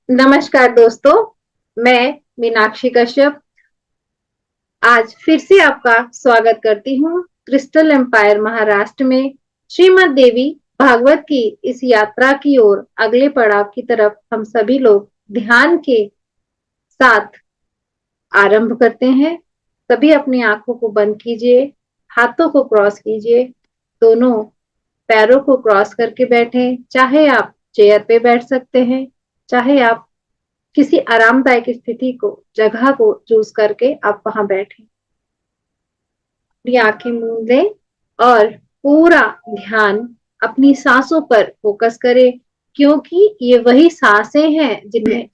नमस्कार दोस्तों, मैं मीनाक्षी कश्यप आज फिर से आपका स्वागत करती हूँ क्रिस्टल एम्पायर महाराष्ट्र में श्रीमद देवी भागवत की इस यात्रा की ओर अगले पड़ाव की तरफ हम सभी लोग ध्यान के साथ आरंभ करते हैं। सभी अपनी आंखों को बंद कीजिए, हाथों को क्रॉस कीजिए, दोनों पैरों को क्रॉस करके बैठें। चाहे आप चेयर पे बैठ सकते हैं, चाहे आप किसी आरामदायक स्थिति को जगह को चूज करके आप वहां बैठे। अपनी आंखें मूंद लें और पूरा ध्यान अपनी सांसों पर फोकस करें, क्योंकि ये वही सांसें हैं जिनमें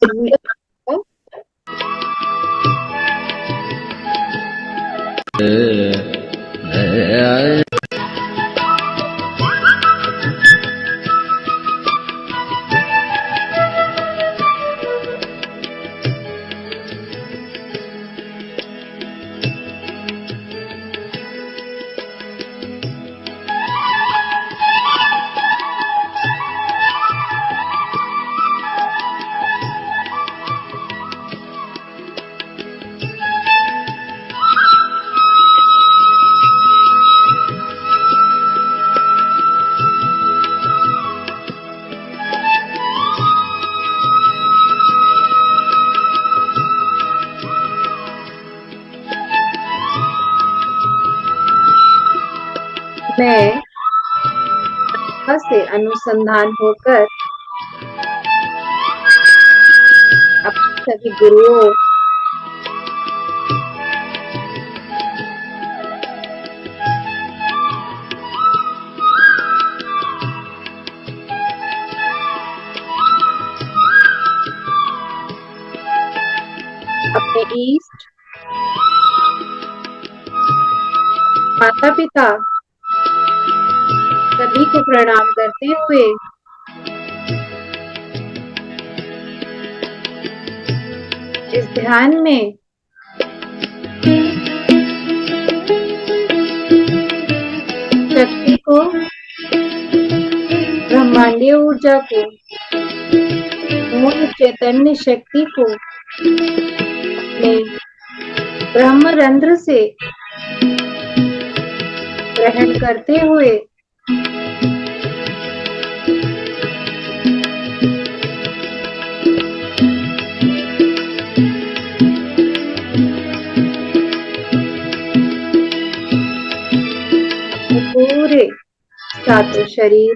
मैं से अनुसंधान होकर अपने सभी गुरुओं अपने ईस्ट माता पिता सभी को प्रणाम करते हुए इस ध्यान में शक्ति को, ब्रह्मांडीय ऊर्जा को, मूल चैतन्य शक्ति को अपने ब्रह्मरंध्र से ग्रहण करते हुए पूरे सातों शरीर,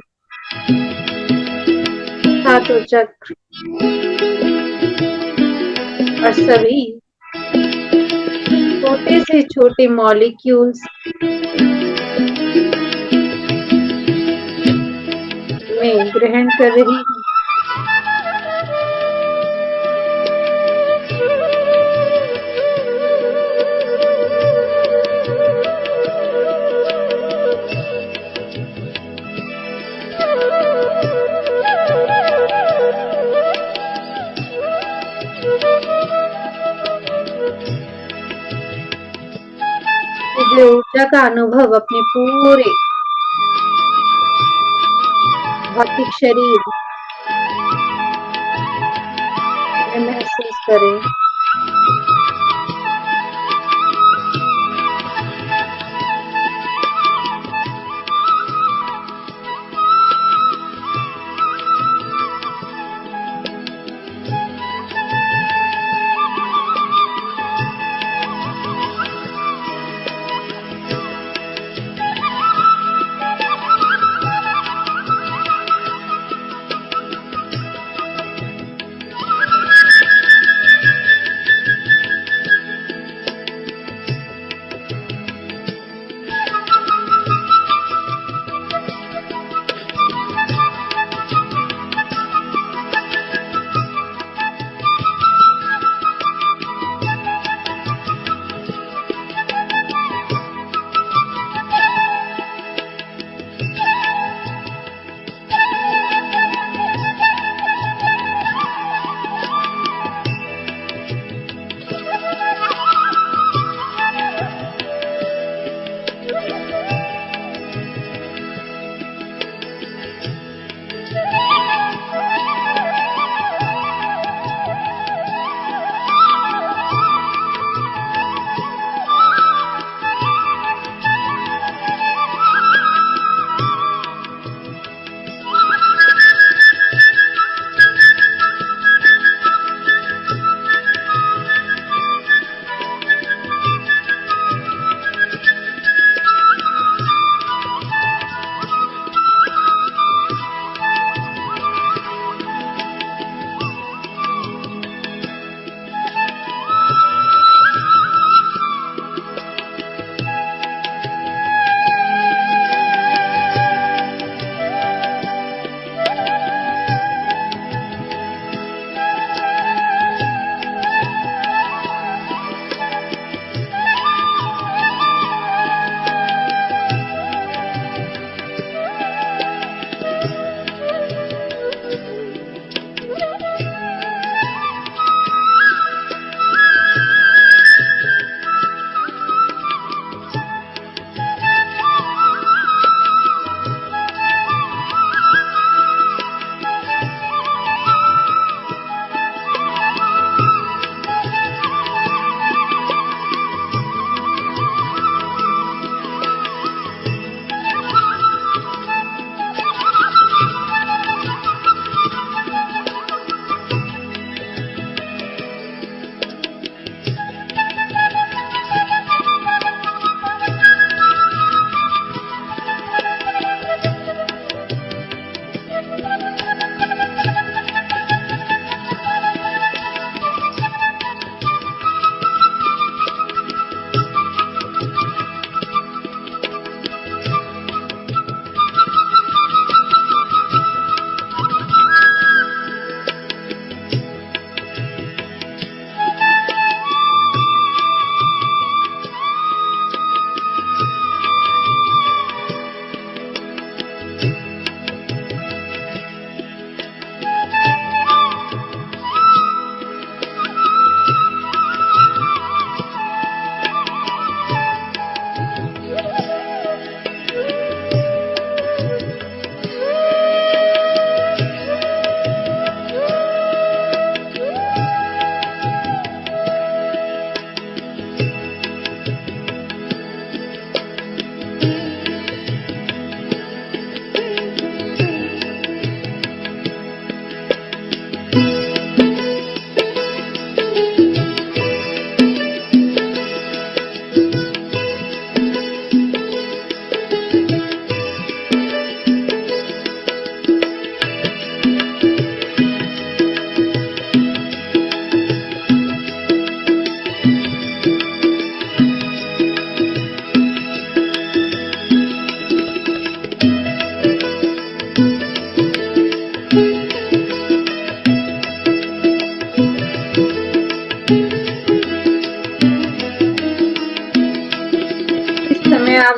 सातों चक्र और सभी छोटे से छोटे मॉलिक्यूल्स में ग्रहण कर रही हूँ। ऊर्जा का अनुभव अपने पूरे भौतिक शरीर में महसूस करें।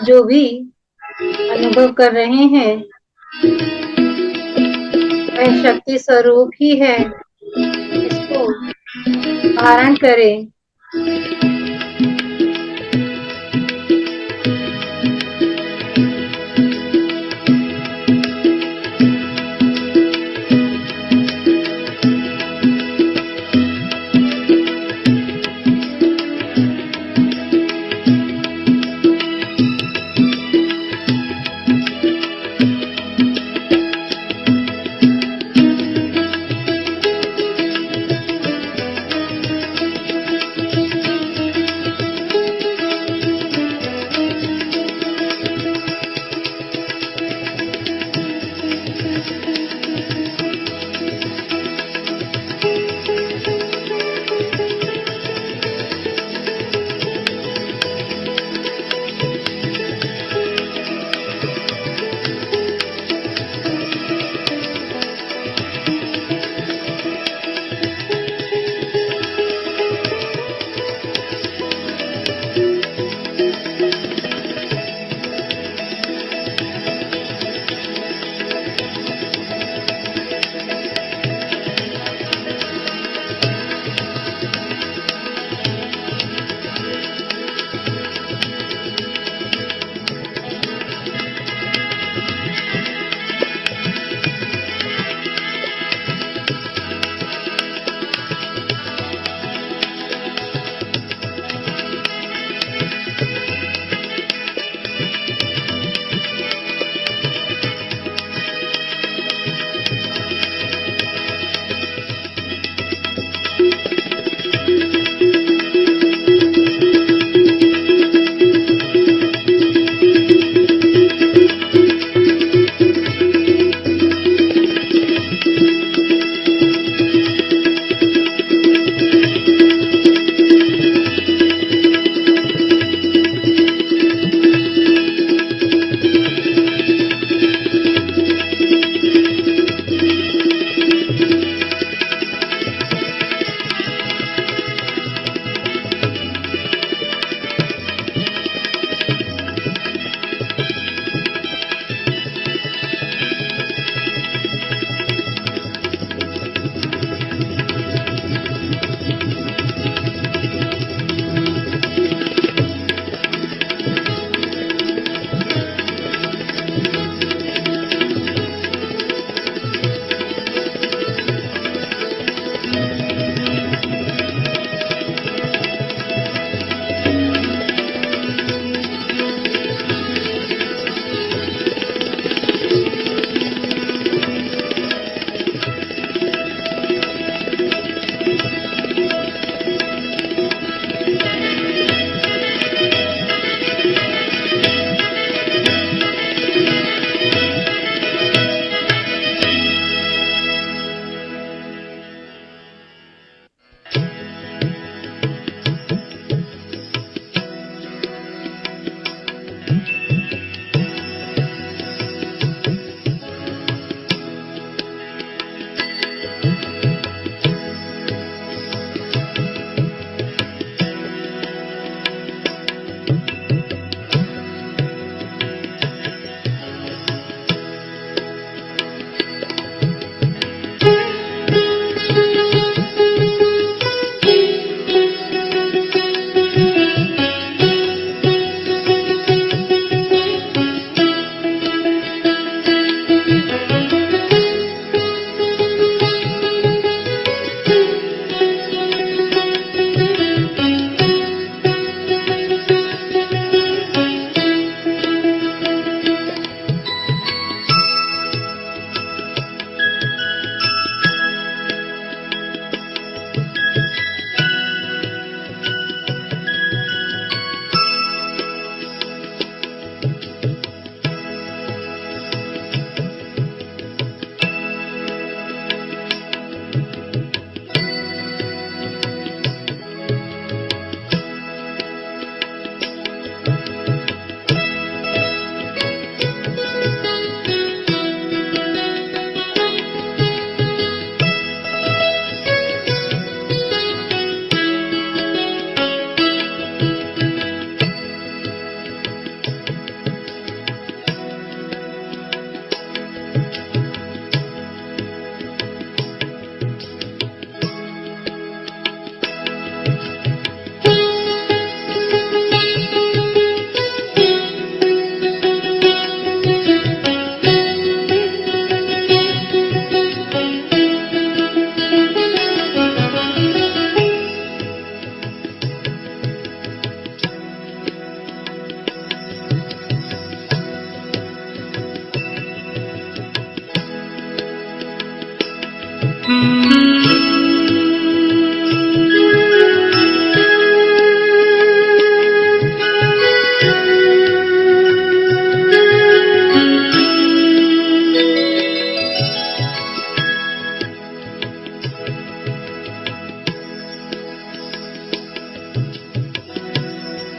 आप जो भी अनुभव कर रहे हैं वह शक्ति स्वरूप ही है। इसको धारण करें।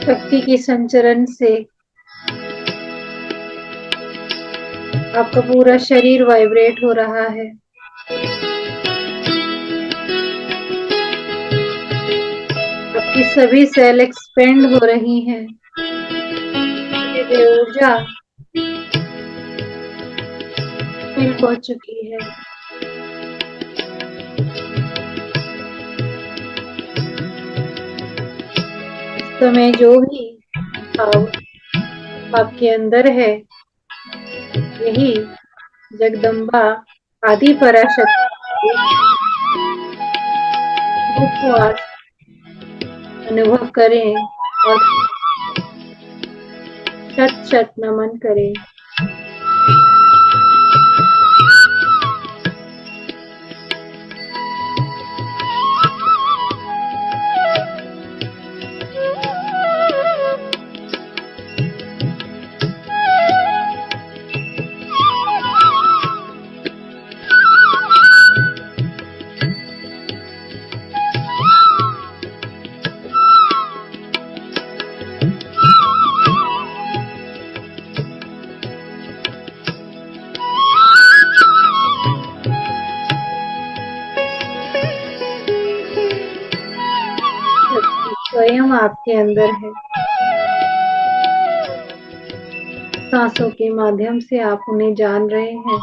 शक्ति की संचरण से आपका पूरा शरीर वाइब्रेट हो रहा है। आपकी सभी सेल एक्सपेंड हो रही हैं। दिव्य ऊर्जा फिल हो चुकी है। इस समय जो भी भाव आपके अंदर है, यही जगदम्बा आदि पराशक्ति रूप को आज अनुभव करें और शत शत नमन करें। स्वयं आपके अंदर है। सांसों के माध्यम से आप उन्हें जान रहे हैं।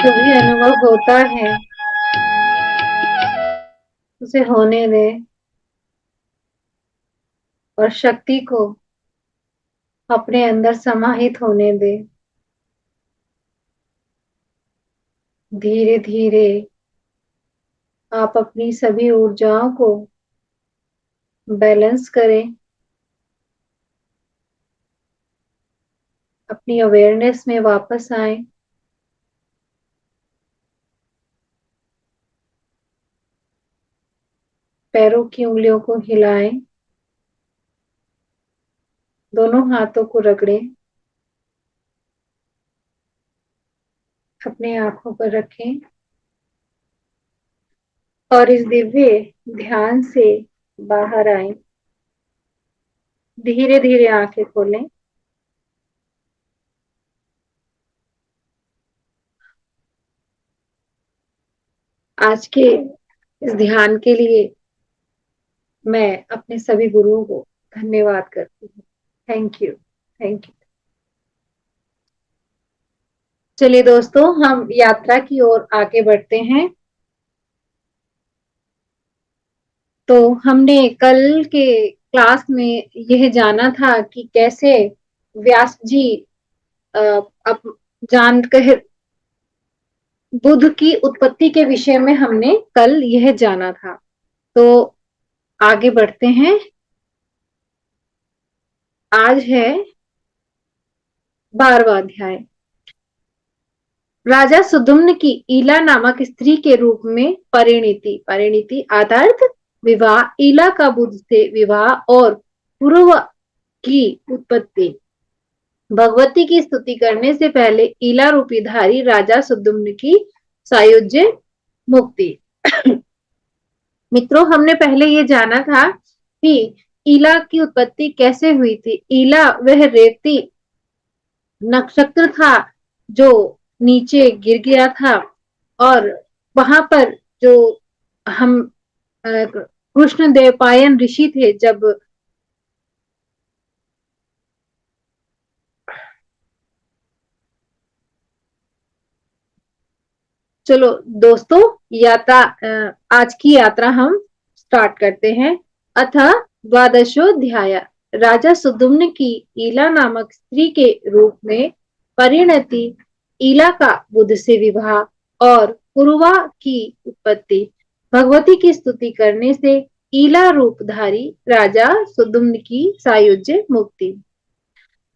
जो भी अनुभव होता है उसे होने दें और शक्ति को अपने अंदर समाहित होने दें। धीरे धीरे आप अपनी सभी ऊर्जाओं को बैलेंस करें। अपनी अवेयरनेस में वापस आए। पैरों की उंगलियों को हिलाएं। दोनों हाथों को रगड़ें। अपने आंखों पर रखें और इस दिव्य ध्यान से बाहर आए। धीरे धीरे आंखें खोलें। आज के इस ध्यान के लिए मैं अपने सभी गुरुओं को धन्यवाद करती हूँ। Thank you. Thank you. चलिए दोस्तों, हम यात्रा की ओर आगे बढ़ते हैं। तो हमने कल के क्लास में यह जाना था कि कैसे व्यास जी अब जान कर बुद्ध की उत्पत्ति के विषय में हमने कल यह जाना था। तो आगे बढ़ते हैं। आज है 12वां अध्याय। राजा सुदुम्न की ईला नामक स्त्री के रूप में परिणति, परिणति आधारित विवाह, ईला का बुध से विवाह और पूर्व की उत्पत्ति। भगवती की स्तुति करने से पहले ईला रूपी धारी राजा सुदुम्न की सायुज्य मुक्ति। मित्रों, हमने पहले ये जाना था कि ईला की उत्पत्ति कैसे हुई थी। ईला वह रेवती नक्षत्र था जो नीचे गिर गया था और वहां पर जो हम कृष्ण देवपायन ऋषि थे, जब चलो दोस्तों, यात्रा आज की यात्रा हम स्टार्ट करते हैं। अथ द्वादशोध्याय। राजा सुदुम्न की ईला नामक स्त्री के रूप में परिणति, ईला का बुध से विवाह और पुरुवा की उत्पत्ति। भगवती की स्तुति करने से ईला रूपधारी राजा सुदुम्न की सायुज्य मुक्ति।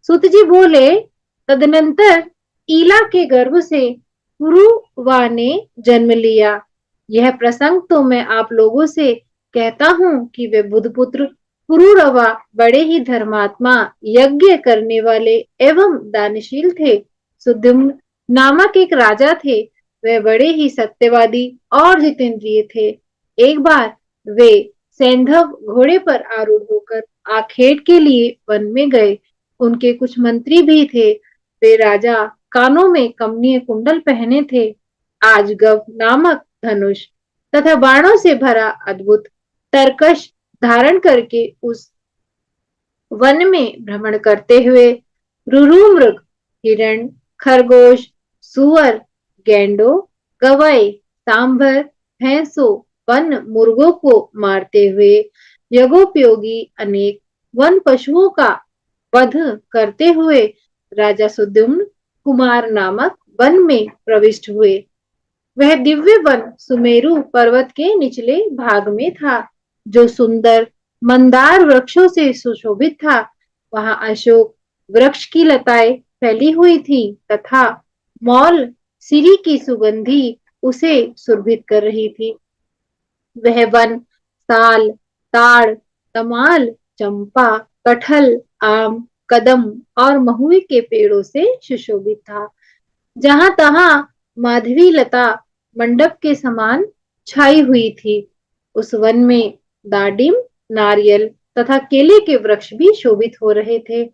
सूत जी बोले, तदनंतर ईला के गर्भ से पुरुवा ने जन्म लिया। यह प्रसंग तो मैं आप लोगों से कहता हूँ कि वे बुधपुत्र पुरुरवा बड़े ही धर्मात्मा, यज्ञ करने वाले एवं दानशील थे। सुद्युम्न नामक एक राजा थे। वे बड़े ही सत्यवादी और जितेंद्रिय थे। एक बार वे सैंधव घोड़े पर आरूढ़ होकर आखेट के लिए वन में गए। उनके कुछ मंत्री भी थे। वे राजा कानों में कमनीय कुंडल पहने थे। आजगव नामक धनुष तथा बाणों से भरा अद्भुत तरकश धारण करके उस वन में भ्रमण करते हुए रुरु मृग, हिरण, खरगोश, सुअर, गैंडों, गवय, सांभर, भैंसों, वन मुर्गों को मारते हुए यज्ञोपयोगी अनेक वन पशुओं का वध करते हुए राजा सुद्युम्न कुमार नामक वन में प्रविष्ट हुए। वह दिव्य वन सुमेरु पर्वत के निचले भाग में था, जो सुंदर मंदार वृक्षों से सुशोभित था। वहां अशोक वृक्ष की लताएं फैली हुई थी तथा मौल सिरी की सुगंधी उसे सुरभित कर रही थी। वह वन साल, ताड़, तमाल, चंपा, कटहल, आम, कदम और महुए के पेड़ों से सुशोभित था। जहां तहां माधवी लता मंडप के समान छाई हुई थी। उस वन में दाडिम, नारियल तथा केले के वृक्ष भी शोभित हो रहे थे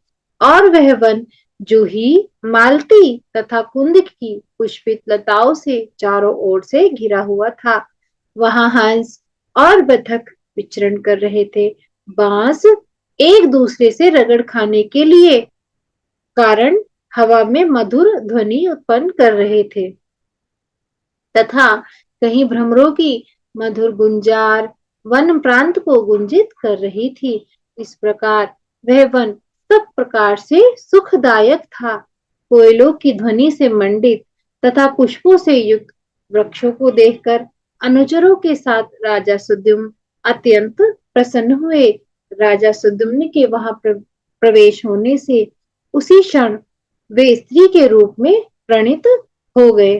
और वह वन जूही, मालती तथा कुंद की पुष्पित लताओं से चारों ओर से घिरा हुआ था। वहां हंस और बतख विचरण कर रहे थे। बांस एक दूसरे से रगड़ खाने के लिए कारण हवा में मधुर ध्वनि उत्पन्न कर रहे थे तथा कहीं भ्रमरों की मधुर गुंजार वन प्रांत को गुंजित कर रही थी। इस प्रकार वह वन सब प्रकार से सुखदायक था। कोयलों की ध्वनि से मंडित तथा पुष्पों से युक्त वृक्षों को देखकर अनुचरों के साथ राजा सुद्युम्न अत्यंत प्रसन्न हुए। राजा सुद्युम्न के वहां प्रवेश होने से उसी क्षण वे स्त्री के रूप में प्रणीत हो गए।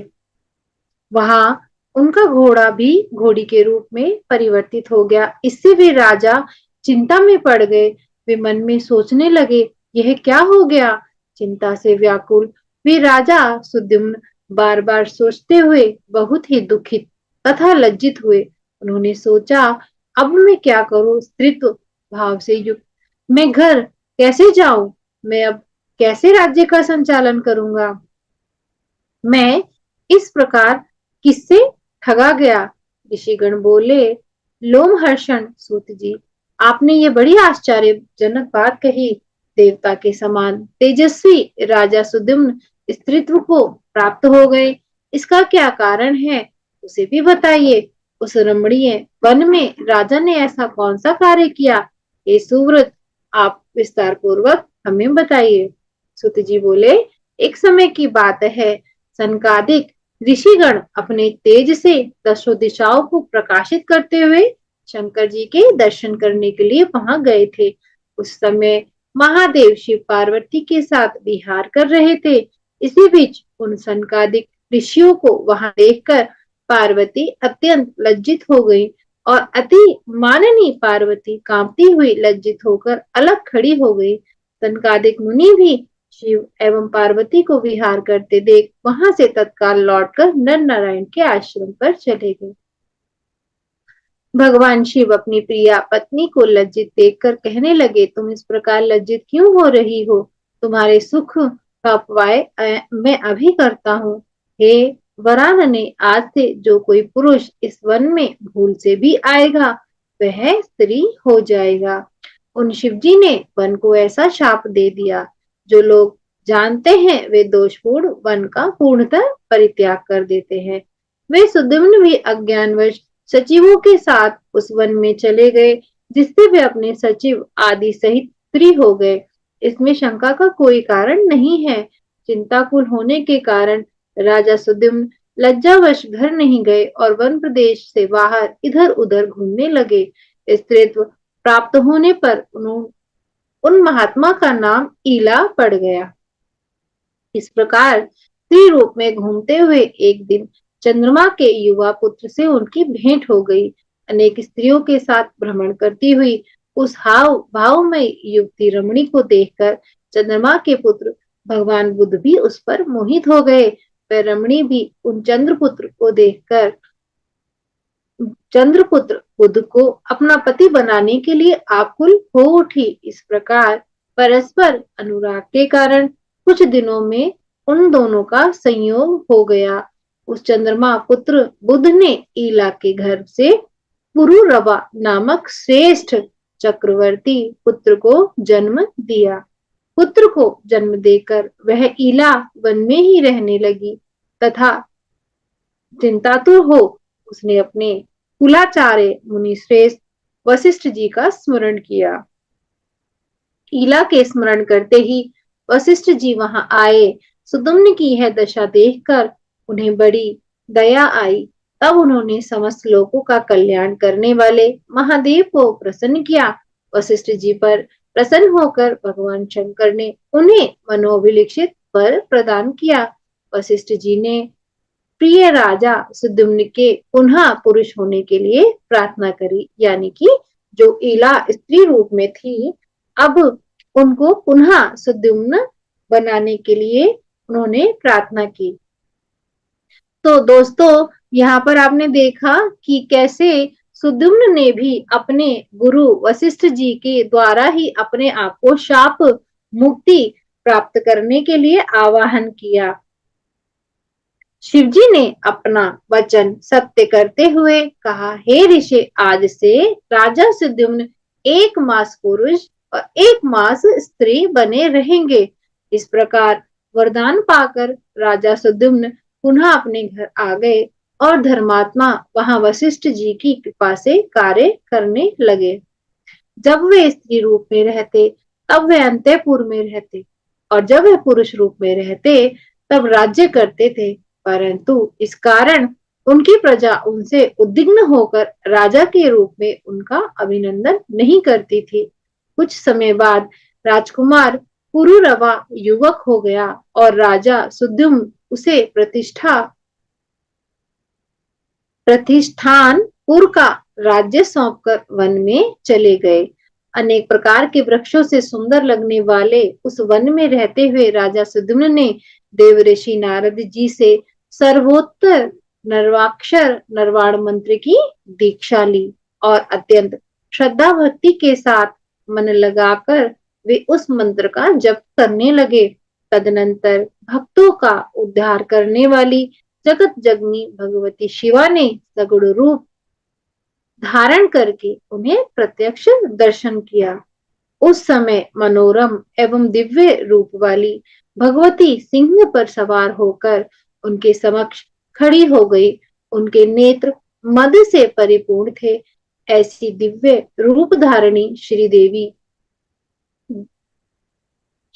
वहां उनका घोड़ा भी घोड़ी के रूप में परिवर्तित हो गया। इससे वे राजा चिंता में पड़ गए। वे मन में सोचने लगे, यह क्या हो गया। चिंता से व्याकुल वे राजा सुद्युम्न बार बार सोचते हुए बहुत ही दुखित तथा लज्जित हुए। उन्होंने सोचा, अब मैं क्या करूं। स्त्रीत्व भाव से युक्त मैं घर कैसे जाऊं। मैं अब कैसे राज्य का संचालन करूंगा। मैं इस प्रकार किससे ठगा गया। ऋषिगण बोले, लोमहर्षण सूत जी, आपने ये बड़ी आश्चर्यजनक बात कही। देवता के समान तेजस्वी राजा सुद्युम्न स्त्रीत्व को प्राप्त हो गए। इसका क्या कारण है, उसे भी बताइए। उस रमणीय वन में राजा ने ऐसा कौन सा कार्य किया। ये सुव्रत आप विस्तार पूर्वक हमें बताइए। सुत जी बोले, एक समय की बात है। सनकादिक ऋषिगण अपने तेज से दसों दिशाओं को प्रकाशित करते हुए शंकर जी के दर्शन करने के लिए वहां गए थे। उस समय महादेव शिव पार्वती के साथ विहार कर रहे थे। इसी बीच उन सनकादिक ऋषियों को वहां देखकर पार्वती अत्यंत लज्जित हो गई और अति माननीय पार्वती कांपती हुई लज्जित होकर अलग खड़ी हो गई। सनकादिक मुनि भी शिव एवं पार्वती को विहार करते देख वहां से तत्काल लौटकर नर नारायण के आश्रम पर चले गए। भगवान शिव अपनी प्रिया पत्नी को लज्जित देखकर कहने लगे, तुम इस प्रकार लज्जित क्यों हो रही हो? तुम्हारे सुख का उपाय मैं अभी करता हूँ। हे वरानने, आज से जो कोई पुरुष इस वन में भूल से भी आएगा वह स्त्री हो जाएगा। उन शिवजी ने वन को ऐसा शाप दे दिया, जो लोग जानते हैं वे दोषपूर्ण वन का पूर्णतः परित्याग कर देते हैं। वे सुद्युम्न भी अज्ञानवश सचिवों के साथ उस वन में चले गए, जिससे वे अपने सचिव आदि सहित फ्री हो गए। इसमें शंका का कोई कारण नहीं है। चिंताकुल होने के कारण राजा सुद्युम्न लज्जावश घर नहीं गए और वन प्रदेश से बाहर इधर उधर घूमने लगे। स्त्रीत्व प्राप्त होने पर उन महात्मा का नाम ईला पड़ गया। इस प्रकार स्त्री रूप में घूमते हुए एक दिन चंद्रमा के युवा पुत्र से उनकी भेंट हो गई। अनेक स्त्रियों के साथ भ्रमण करती हुई उस हाव भावमय युवती रमणी को देखकर चंद्रमा के पुत्र भगवान बुद्ध भी उस पर मोहित हो गए। वह रमणी भी उन चंद्रपुत्र को देखकर चंद्रपुत्र बुद्ध को अपना पति बनाने के लिए आकुल हो उठी। इस प्रकार परस्पर अनुराग के कारण कुछ दिनों में उन दोनों का संयोग हो गया। उस चंद्रमा पुत्र बुद्ध ने ईला के घर से पुरुरवा नामक श्रेष्ठ चक्रवर्ती पुत्र को जन्म दिया। पुत्र को जन्म देकर वह ईला वन में ही रहने लगी तथा चिंतातुर हो उसने अपने कुलाचार्य मुनि श्रेष्ठ वशिष्ठ जी का स्मरण किया। ईला के स्मरण करते ही वशिष्ठ जी वहां आए। सुदुम्न की यह दशा देखकर उन्हें बड़ी दया आई। तब उन्होंने समस्त लोगों का कल्याण करने वाले महादेव को प्रसन्न किया। वशिष्ठ जी पर प्रसन्न होकर भगवान शंकर ने उन्हें मनोभिलक्षित वर प्रदान किया। वशिष्ठ जी ने प्रिय राजा सुद्युम्न के पुनः पुरुष होने के लिए प्रार्थना करी, यानी कि जो ईला स्त्री रूप में थी अब उनको पुनः सुद्युम्न बनाने के लिए उन्होंने प्रार्थना की। तो दोस्तों यहाँ पर आपने देखा कि कैसे सुद्युम्न ने भी अपने गुरु वशिष्ठ जी के द्वारा ही अपने आप को शाप मुक्ति प्राप्त करने के लिए आवाहन किया। शिवजी ने अपना वचन सत्य करते हुए कहा, हे ऋषि, आज से राजा सुद्युम्न 1 मास पुरुष और 1 मास स्त्री बने रहेंगे। इस प्रकार वरदान पाकर राजा सुद्युम्न पुनः अपने घर आ गए और धर्मात्मा वहां वशिष्ठ जी की कृपा से कार्य करने लगे। जब वे स्त्री रूप में रहते तब वे अंतःपुर में रहते और जब वे पुरुष रूप में रहते तब राज्य करते थे, परंतु इस कारण उनकी प्रजा उनसे उद्विग्न होकर राजा के रूप में उनका अभिनंदन नहीं करती थी। कुछ समय बाद राजकुमार पुरुरवा युवक हो गया और राजा सुद्युम्न उसे प्रतिष्ठानपुर का राज्य सौंपकर वन में चले गए। अनेक प्रकार के वृक्षों से सुंदर लगने वाले उस वन में रहते हुए राजा सुद्युम्न ने देवऋषि नारद जी से सर्वोत्तर नर्वाक्षर नरवाण मंत्र की दीक्षा ली और अत्यंत श्रद्धा भक्ति के साथ मन लगाकर वे उस मंत्र का जप करने लगे। तदनंतर भक्तों का उद्धार करने वाली जगत जगनी भगवती शिवा ने सगुण रूप धारण करके उन्हें प्रत्यक्ष दर्शन किया। उस समय मनोरम एवं दिव्य रूप वाली भगवती सिंह पर सवार होकर उनके समक्ष खड़ी हो गई। उनके नेत्र मद से परिपूर्ण थे। ऐसी दिव्य रूप धारणी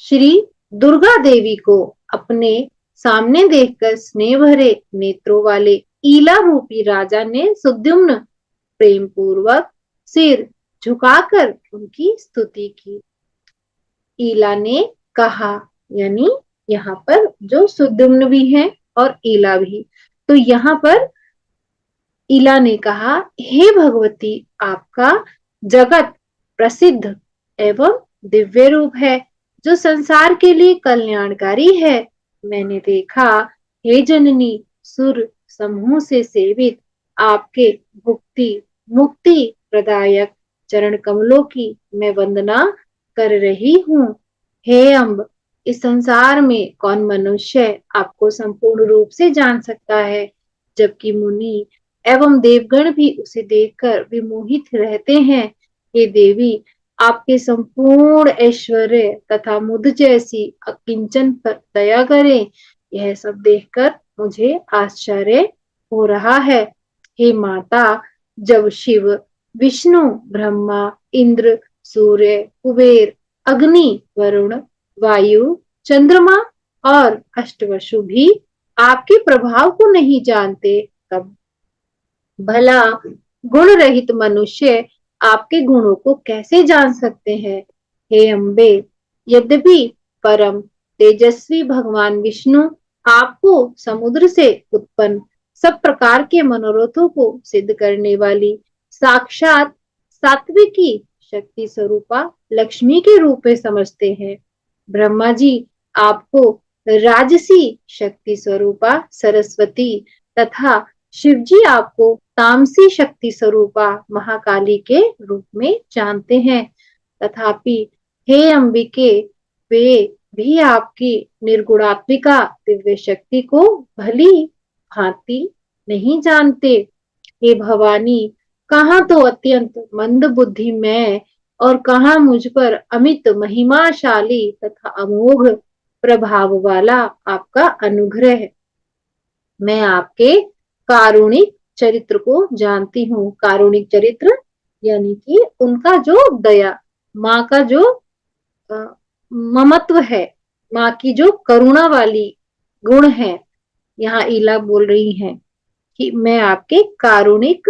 श्री दुर्गा देवी को अपने सामने देखकर स्नेह भरे नेत्रों वाले ईला रूपी राजा ने सुद्युम्न प्रेम पूर्वक सिर झुकाकर उनकी स्तुति की। ईला ने कहा, यानी यहाँ पर जो सुद्युम्न भी हैं और ईला भी। तो यहाँ पर ईला ने कहा, हे भगवती, आपका जगत प्रसिद्ध एवं दिव्य रूप है जो संसार के लिए कल्याणकारी है। मैंने देखा, हे जननी, सुर समूह से सेवित आपके भुक्ति मुक्ति प्रदायक चरण कमलों की मैं वंदना कर रही हूँ। हे अम्ब, इस संसार में कौन मनुष्य आपको संपूर्ण रूप से जान सकता है, जबकि मुनि एवं देवगण भी उसे देखकर विमोहित रहते हैं। हे देवी, आपके संपूर्ण ऐश्वर्य तथा मुद जैसी अकिंचन पर दया करें। यह सब देखकर मुझे आश्चर्य हो रहा है। हे माता, जब शिव, विष्णु, ब्रह्मा, इंद्र, सूर्य, कुबेर, अग्नि, वरुण, वायु, चंद्रमा और अष्टवसु भी आपके प्रभाव को नहीं जानते, तब भला गुण रहित मनुष्य आपके गुणों को कैसे जान सकते हैं। हे अम्बे, यद्यपि परम तेजस्वी भगवान विष्णु आपको समुद्र से उत्पन्न सब प्रकार के मनोरथों को सिद्ध करने वाली साक्षात सात्विकी शक्ति स्वरूपा लक्ष्मी के रूप में समझते हैं। ब्रह्मा जी आपको राजसी शक्ति स्वरूपा सरस्वती तथा शिवजी आपको तामसी शक्ति स्वरूपा महाकाली के रूप में जानते हैं। तथापि हे अंबिके, वे भी आपकी निर्गुणात्मिका दिव्य शक्ति को भली भांति नहीं जानते। हे भवानी, कहाँ तो अत्यंत मंद बुद्धि मैं और कहाँ मुझ पर अमित महिमाशाली तथा अमोघ प्रभाव वाला आपका अनुग्रह। मैं आपके कारुणिक चरित्र को जानती हूँ। कारुणिक चरित्र यानी कि उनका जो दया, माँ का जो ममत्व है, माँ की जो करुणा वाली गुण है। यहाँ ईला बोल रही हैं कि मैं आपके कारुणिक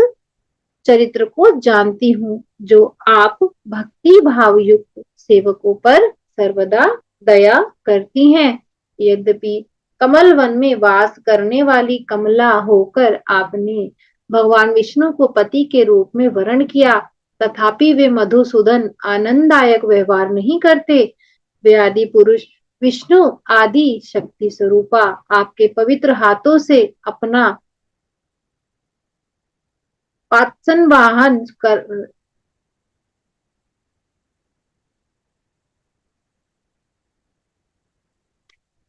चरित्र को जानती हूँ, जो आप भक्ति भाव युक्त सेवकों पर सर्वदा दया करती हैं। यद्यपि कमल वन में वास करने वाली कमला होकर आपने भगवान विष्णु को पति के रूप में वरण किया, तथापि वे मधुसूदन आनंददायक व्यवहार नहीं करते। वे आदि पुरुष विष्णु आदि शक्ति स्वरूपा आपके पवित्र हाथों से अपना पात्सन वाहन कर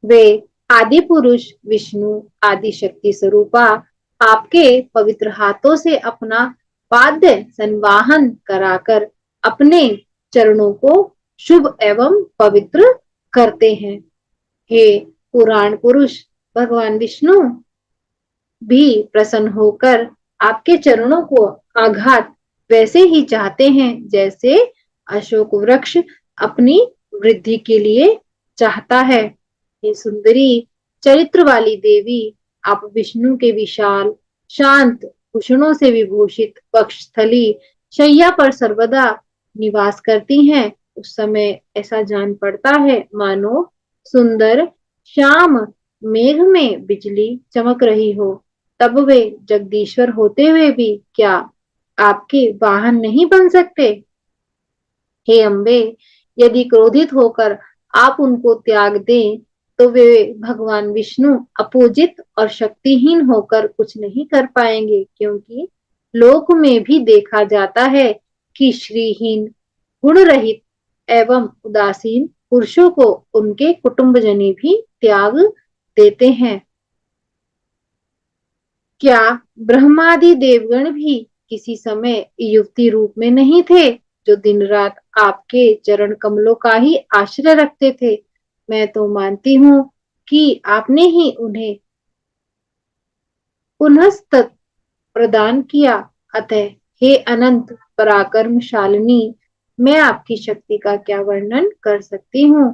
वे आदि पुरुष विष्णु आदि शक्ति स्वरूपा आपके पवित्र हाथों से अपना पाद्य संवाहन कराकर अपने चरणों को शुभ एवं पवित्र करते हैं। हे पुराण पुरुष, भगवान विष्णु भी प्रसन्न होकर आपके चरणों को आघात वैसे ही चाहते हैं जैसे अशोक वृक्ष अपनी वृद्धि के लिए चाहता है। हे सुंदरी चरित्र वाली देवी, आप विष्णु के विशाल शांत भूषणों से विभूषित वक्षस्थली शैया पर सर्वदा निवास करती हैं। उस समय ऐसा जान पड़ता है मानो सुंदर श्याम मेघ में बिजली चमक रही हो। तब वे जगदीश्वर होते हुए भी क्या आपके वाहन नहीं बन सकते। हे अम्बे, यदि क्रोधित होकर आप उनको त्याग दें तो वे भगवान विष्णु अपूजित और शक्तिहीन होकर कुछ नहीं कर पाएंगे, क्योंकि लोक में भी देखा जाता है कि श्रीहीन, गुण रहित एवं उदासीन पुरुषों को उनके कुटुंबजनी भी त्याग देते हैं। क्या ब्रह्मादि देवगण भी किसी समय युवती रूप में नहीं थे, जो दिन रात आपके चरण कमलों का ही आश्रय रखते थे। मैं तो मानती हूँ कि आपने ही उन्हें पुनस्तत् प्रदान किया। अतः हे अनंत पराक्रमशालिनी, मैं आपकी शक्ति का क्या वर्णन कर सकती हूँ।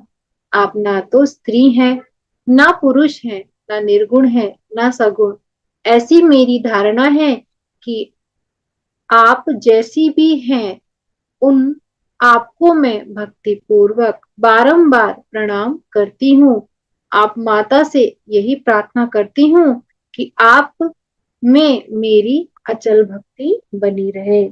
आप ना तो स्त्री हैं, ना पुरुष हैं, ना निर्गुण हैं, ना सगुण। ऐसी मेरी धारणा है कि आप जैसी भी हैं, उन आपको मैं भक्ति पूर्वक बारंबार प्रणाम करती हूँ। आप माता से यही प्रार्थना करती हूँ कि आप में मेरी अचल भक्ति बनी रहे।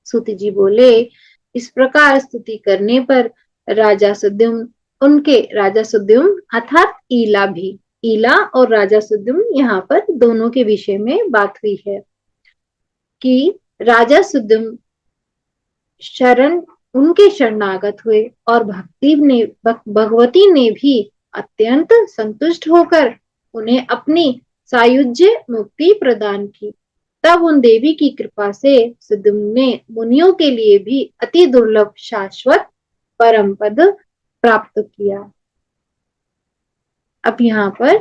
सूत जी बोले, इस प्रकार स्तुति करने पर राजा सुद्युम्न, उनके राजा सुद्युम्न अर्थात ईला भी, ईला और राजा सुद्युम्न यहाँ पर दोनों के विषय में बात हुई है कि राजा सुद्युम्न शरण उनके शरणागत हुए और भगवती ने भी अत्यंत संतुष्ट होकर उन्हें अपनी सायुज्य मुक्ति प्रदान की। तब उन देवी की कृपा से सुद्युम्न ने मुनियों के लिए भी अति दुर्लभ शाश्वत परम पद प्राप्त किया। अब यहाँ पर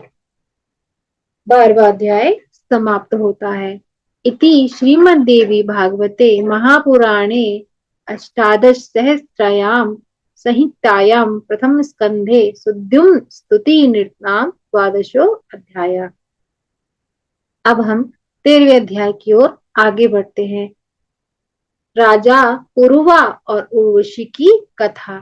12वां अध्याय समाप्त होता है। इति श्रीमद्देवी भागवते महापुराणे अष्टादश सहस्रायाम संहितायां प्रथम स्कंधे सुद्युम्न स्तुति नृत्याम 12वां अध्याय। अब हम 13वें अध्याय की ओर आगे बढ़ते हैं। राजा पुरुवा और उर्वशी की कथा।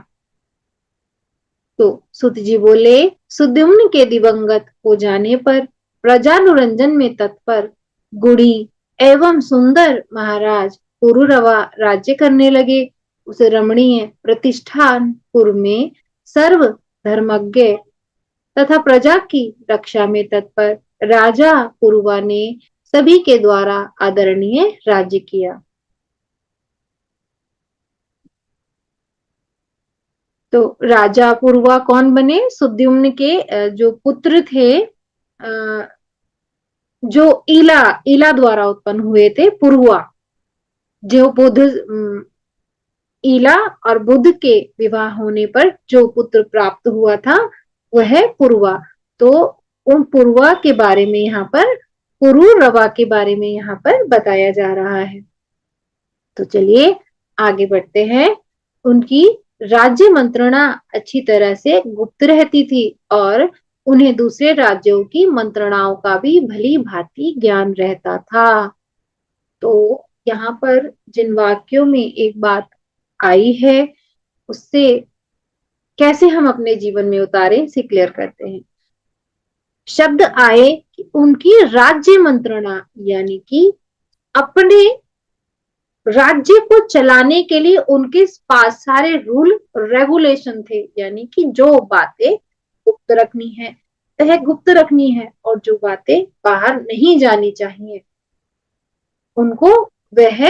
तो सुत जी बोले, सुद्युम्न के दिवंगत हो जाने पर प्रजानुरंजन में तत्पर गुणी एवं सुंदर महाराज पुरुरवा राज्य करने लगे। उस रमणीय प्रतिष्ठानपुर में सर्व धर्मज्ञ तथा प्रजा की रक्षा में तत्पर राजा पुरुवा ने सभी के द्वारा आदरणीय राज्य किया। तो राजा पुरुवा कौन बने? सुद्युम्न के जो पुत्र थे, जो ईला द्वारा उत्पन्न हुए थे, पुरुवा, जो बुद्ध ईला और बुद्ध के विवाह होने पर जो पुत्र प्राप्त हुआ था वह पुरुवा। तो उन पुरुवा के बारे में यहाँ पर, पुरुरवा के बारे में यहाँ पर बताया जा रहा है। तो चलिए आगे बढ़ते हैं। उनकी राज्य मंत्रणा अच्छी तरह से गुप्त रहती थी और उन्हें दूसरे राज्यों की मंत्रणाओं का भी भली भांति ज्ञान रहता था। तो यहाँ पर जिन वाक्यों में एक बात आई है उससे कैसे हम अपने जीवन में उतारें, इसे क्लियर करते हैं। शब्द आए कि उनकी राज्य मंत्रणा, यानी कि अपने राज्य को चलाने के लिए उनके पास सारे रूल रेगुलेशन थे, यानी कि जो बातें गुप्त रखनी है वह गुप्त रखनी है और जो बातें बाहर नहीं जानी चाहिए उनको वह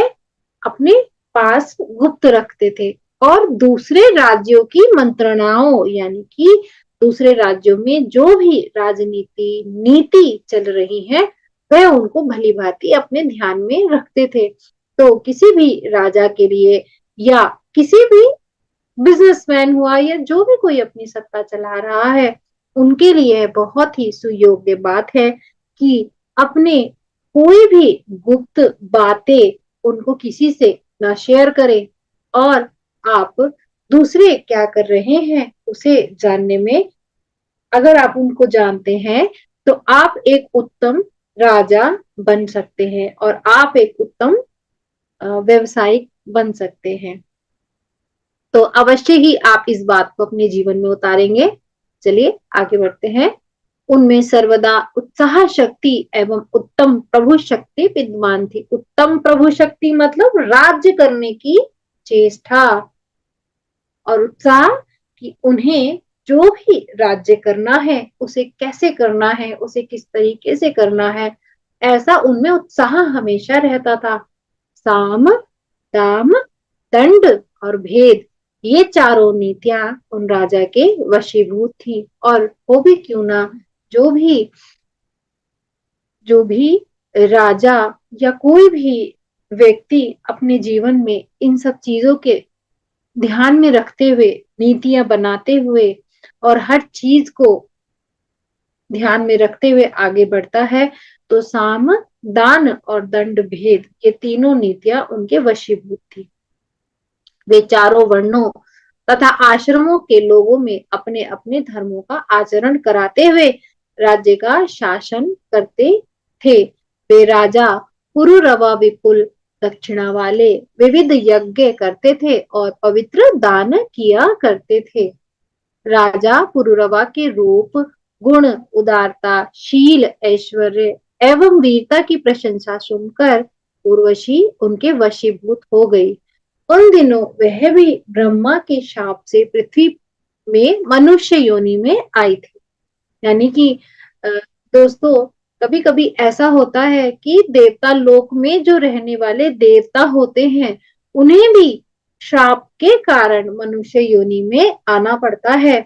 अपने पास गुप्त रखते थे। और दूसरे राज्यों की मंत्रणाओं, यानी कि दूसरे राज्यों में जो भी राजनीति नीति चल रही है वह उनको भली भांति अपने ध्यान में रखते थे। तो किसी भी राजा के लिए या किसी भी बिजनेसमैन हुआ या जो भी कोई अपनी सत्ता चला रहा है उनके लिए बहुत ही सुयोग्य बात है कि अपने कोई भी गुप्त बातें उनको किसी से ना शेयर करें और आप दूसरे क्या कर रहे हैं उसे जानने में, अगर आप उनको जानते हैं तो आप एक उत्तम राजा बन सकते हैं और आप एक उत्तम व्यवसायिक बन सकते हैं। तो अवश्य ही आप इस बात को अपने जीवन में उतारेंगे। चलिए आगे बढ़ते हैं। उनमें सर्वदा उत्साह शक्ति एवं उत्तम प्रभु शक्ति विद्यमान थी। उत्तम प्रभु शक्ति मतलब राज्य करने की चेष्टा और उत्साह कि उन्हें जो भी राज्य करना है उसे कैसे करना है, उसे किस तरीके से करना है, ऐसा उनमें उत्साह हमेशा रहता था। साम दाम दंड और भेद, ये चारों नीतियां उन राजा के वशीभूत थी। और वो भी क्यों ना, जो भी राजा या कोई भी व्यक्ति अपने जीवन में इन सब चीजों के ध्यान में रखते हुए नीतियां बनाते हुए और हर चीज को ध्यान में रखते हुए आगे बढ़ता है तो साम दान और दंड भेद, ये तीनों नीतियां उनके वशीभूत थी। वे चारों वर्णों तथा आश्रमों के लोगों में अपने अपने धर्मों का आचरण कराते हुए राज्य का शासन करते थे। वे राजा पुरुरवा विपुल दक्षिणा वाले विविध यज्ञ करते थे और पवित्र दान किया करते थे। राजा पुरुरवा के रूप, गुण, उदारता, शील, ऐश्वर्य एवं वीरता की प्रशंसा सुनकर उर्वशी उनके वशीभूत हो गई। उन दिनों वह भी ब्रह्मा के शाप से पृथ्वी में मनुष्य योनि में आई थी। यानी कि अ, दोस्तों, कभी कभी ऐसा होता है कि देवता लोक में जो रहने वाले देवता होते हैं, उन्हें भी श्राप के कारण मनुष्य योनि में आना पड़ता है।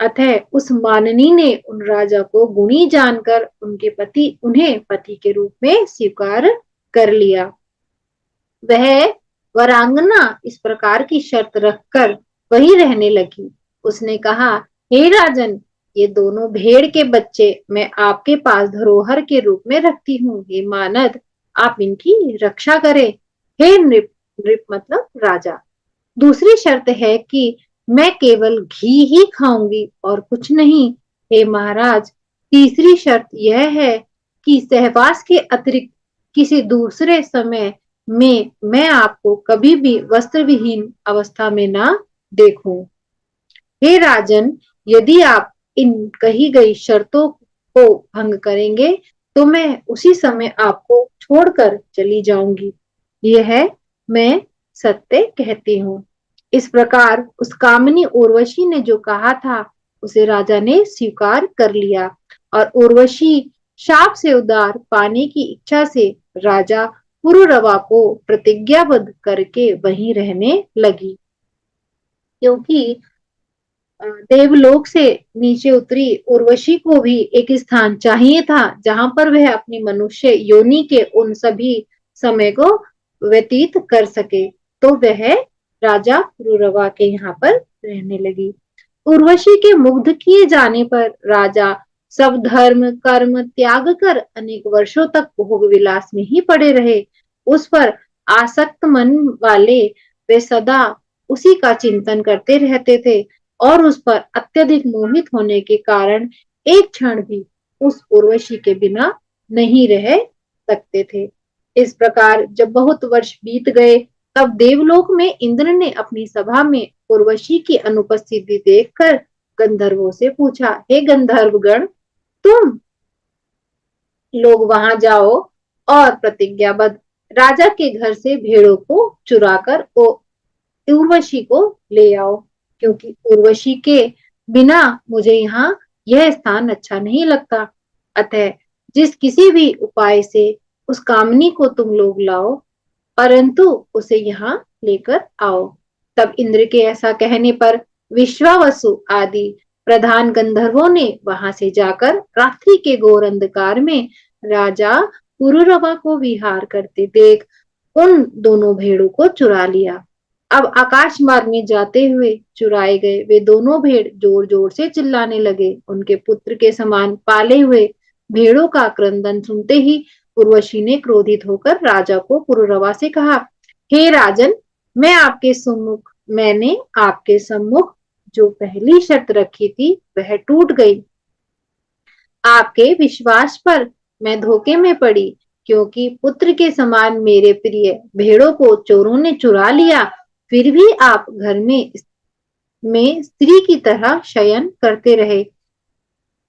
अतः उस माननी ने उन राजा को गुणी जानकर उनके पति उन्हें पति के रूप में स्वीकार कर लिया। वह वरांगना इस प्रकार की शर्त रखकर वही रहने लगी। उसने कहा, हे राजन, ये दोनों भेड़ के बच्चे मैं आपके पास धरोहर के रूप में रखती हूँ। हे मानद, आप इनकी रक्षा करें। हे नृप, नृप मतलब राजा, दूसरी शर्त है कि मैं केवल घी ही खाऊंगी और कुछ नहीं। हे महाराज, तीसरी शर्त यह है कि सहवास के अतिरिक्त किसी दूसरे समय में मैं आपको कभी भी वस्त्र विहीन अवस्था में ना देखूं। हे राजन, यदि आप इन कही गई शर्तों को भंग करेंगे तो मैं उसी समय आपको छोड़कर चली जाऊंगी। यह मैं सत्य कहती हूँ। इस प्रकार उस कामिनी उर्वशी ने जो कहा था उसे राजा ने स्वीकार कर लिया और उर्वशी शाप से उद्धार पाने की इच्छा से राजा पुरुरवा को प्रतिज्ञाबद्ध करके वहीं रहने लगी। क्योंकि देवलोक से नीचे उतरी उर्वशी को भी एक स्थान चाहिए था जहां पर वह अपनी मनुष्य योनि के उन सभी समय को व्यतीत कर सके। तो वह राजा पुरुरवा के यहाँ पर रहने लगी। उर्वशी के मुग्ध किए जाने पर राजा सब धर्म कर्म त्याग कर अनेक वर्षों तक भोग विलास में ही पड़े रहे। उस पर आसक्त मन वाले वे सदा उसी का चिंतन करते रहते थे और उस पर अत्यधिक मोहित होने के कारण एक क्षण भी उस उर्वशी के बिना नहीं रह सकते थे। इस प्रकार जब बहुत वर्ष बीत गए, तब देवलोक में इंद्र ने अपनी सभा में उर्वशी की अनुपस्थिति देखकर गंधर्वों से पूछा, हे गंधर्वगण, तुम लोग वहां जाओ और प्रतिज्ञाबद्ध राजा के घर से भेड़ों को चुराकर उर्वशी को ले आओ, क्योंकि उर्वशी के बिना मुझे यहाँ यह स्थान अच्छा नहीं लगता। अतः जिस किसी भी उपाय से उस कामनी को तुम लोग लाओ, परंतु उसे यहाँ लेकर आओ। तब इंद्र के ऐसा कहने पर विश्वावसु आदि प्रधान गंधर्वों ने वहां से जाकर रात्रि के घोर अंधकार में राजा पुरुरवा को विहार करते देख उन दोनों भेड़ों को चुरा लिया। अब आकाश मार्ग में जाते हुए चुराए गए वे दोनों भेड़ जोर जोर से चिल्लाने लगे। उनके पुत्र के समान पाले हुए भेड़ों का क्रंदन सुनते ही उर्वशी ने क्रोधित होकर राजा को पुरुरवा से कहा, हे राजन, मैंने आपके सम्मुख जो पहली शर्त रखी थी वह टूट गई। आपके विश्वास पर मैं धोखे में पड़ी, क्योंकि पुत्र के समान मेरे प्रिय भेड़ों को चोरों ने चुरा लिया। फिर भी आप घर में स्त्री की तरह शयन करते रहे।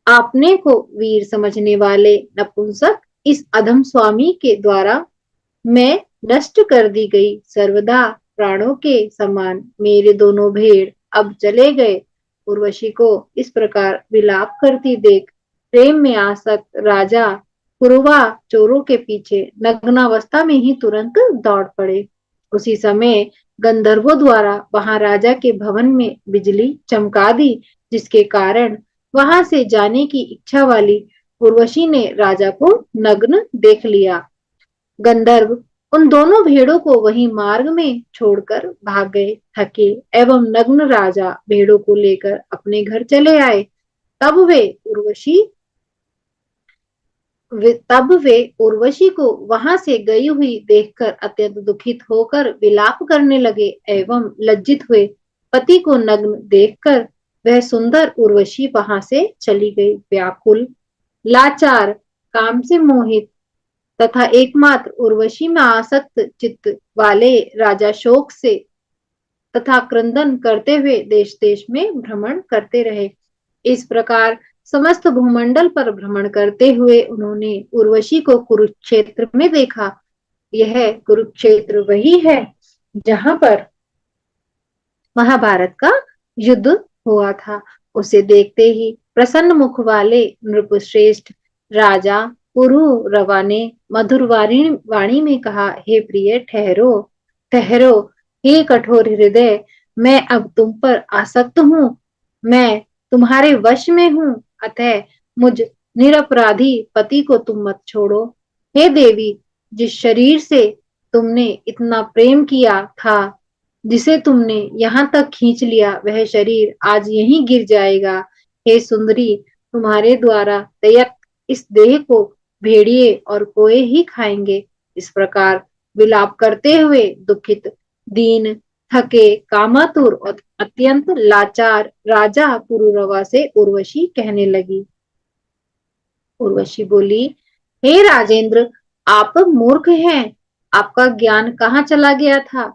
आपने को वीर समझने वाले नपुंसक इस अधम स्वामी के द्वारा मैं नष्ट कर दी गई। सर्वदा प्राणों के समान मेरे दोनों भेड़ अब चले गए। उर्वशी को इस प्रकार विलाप करती देख प्रेम में आसक्त राजा पुरुवा चोरों के पीछे नग्नावस्था में ही तुरंत दौड़ पड़े। उसी समय गंधर्वों द्वारा वहां राजा के भवन में बिजली चमका दी, जिसके कारण वहां से जाने की इच्छा वाली उर्वशी ने राजा को नग्न देख लिया। गंधर्व उन दोनों भेड़ों को वहीं मार्ग में छोड़कर भाग गए। थके एवं नग्न राजा भेड़ों को लेकर अपने घर चले आए। तब वे उर्वशी तब वे उर्वशी को वहां से गई हुई देखकर अत्यंत दुखित होकर विलाप करने लगे एवं लज्जित हुए। पति को नग्न देखकर वह सुंदर उर्वशी वहां से चली गई। व्याकुल, लाचार, काम से मोहित तथा एकमात्र उर्वशी में आसक्त चित्त वाले राजा शोक से तथा क्रंदन करते हुए देश देश में भ्रमण करते रहे। इस प्रकार समस्त भूमंडल पर भ्रमण करते हुए उन्होंने उर्वशी को कुरुक्षेत्र में देखा। यह कुरुक्षेत्र वही है जहां पर महाभारत का युद्ध हुआ था। उसे देखते ही प्रसन्न मुख वाले नृपश्रेष्ठ राजा पुरुरवा ने मधुर वाणी में कहा, हे प्रिय ठहरो ठहरो, हे कठोर हृदय, मैं अब तुम पर आसक्त हूँ, मैं तुम्हारे वश में हूँ, अतः मुझ निरपराधी पति को तुम मत छोड़ो। हे देवी, जिस शरीर से तुमने इतना प्रेम किया था, जिसे तुमने यहाँ तक खींच लिया, वह शरीर आज यहीं गिर जाएगा। हे सुंदरी, तुम्हारे द्वारा त्यक्त इस देह को भेड़िए और कोए ही खाएंगे। इस प्रकार विलाप करते हुए दुखित, दीन, थके, कामातुर और अत्यंत लाचार राजा पुरुरवा से उर्वशी कहने लगी। उर्वशी बोली, हे राजेंद्र, आप मूर्ख हैं, आपका ज्ञान कहाँ चला गया था।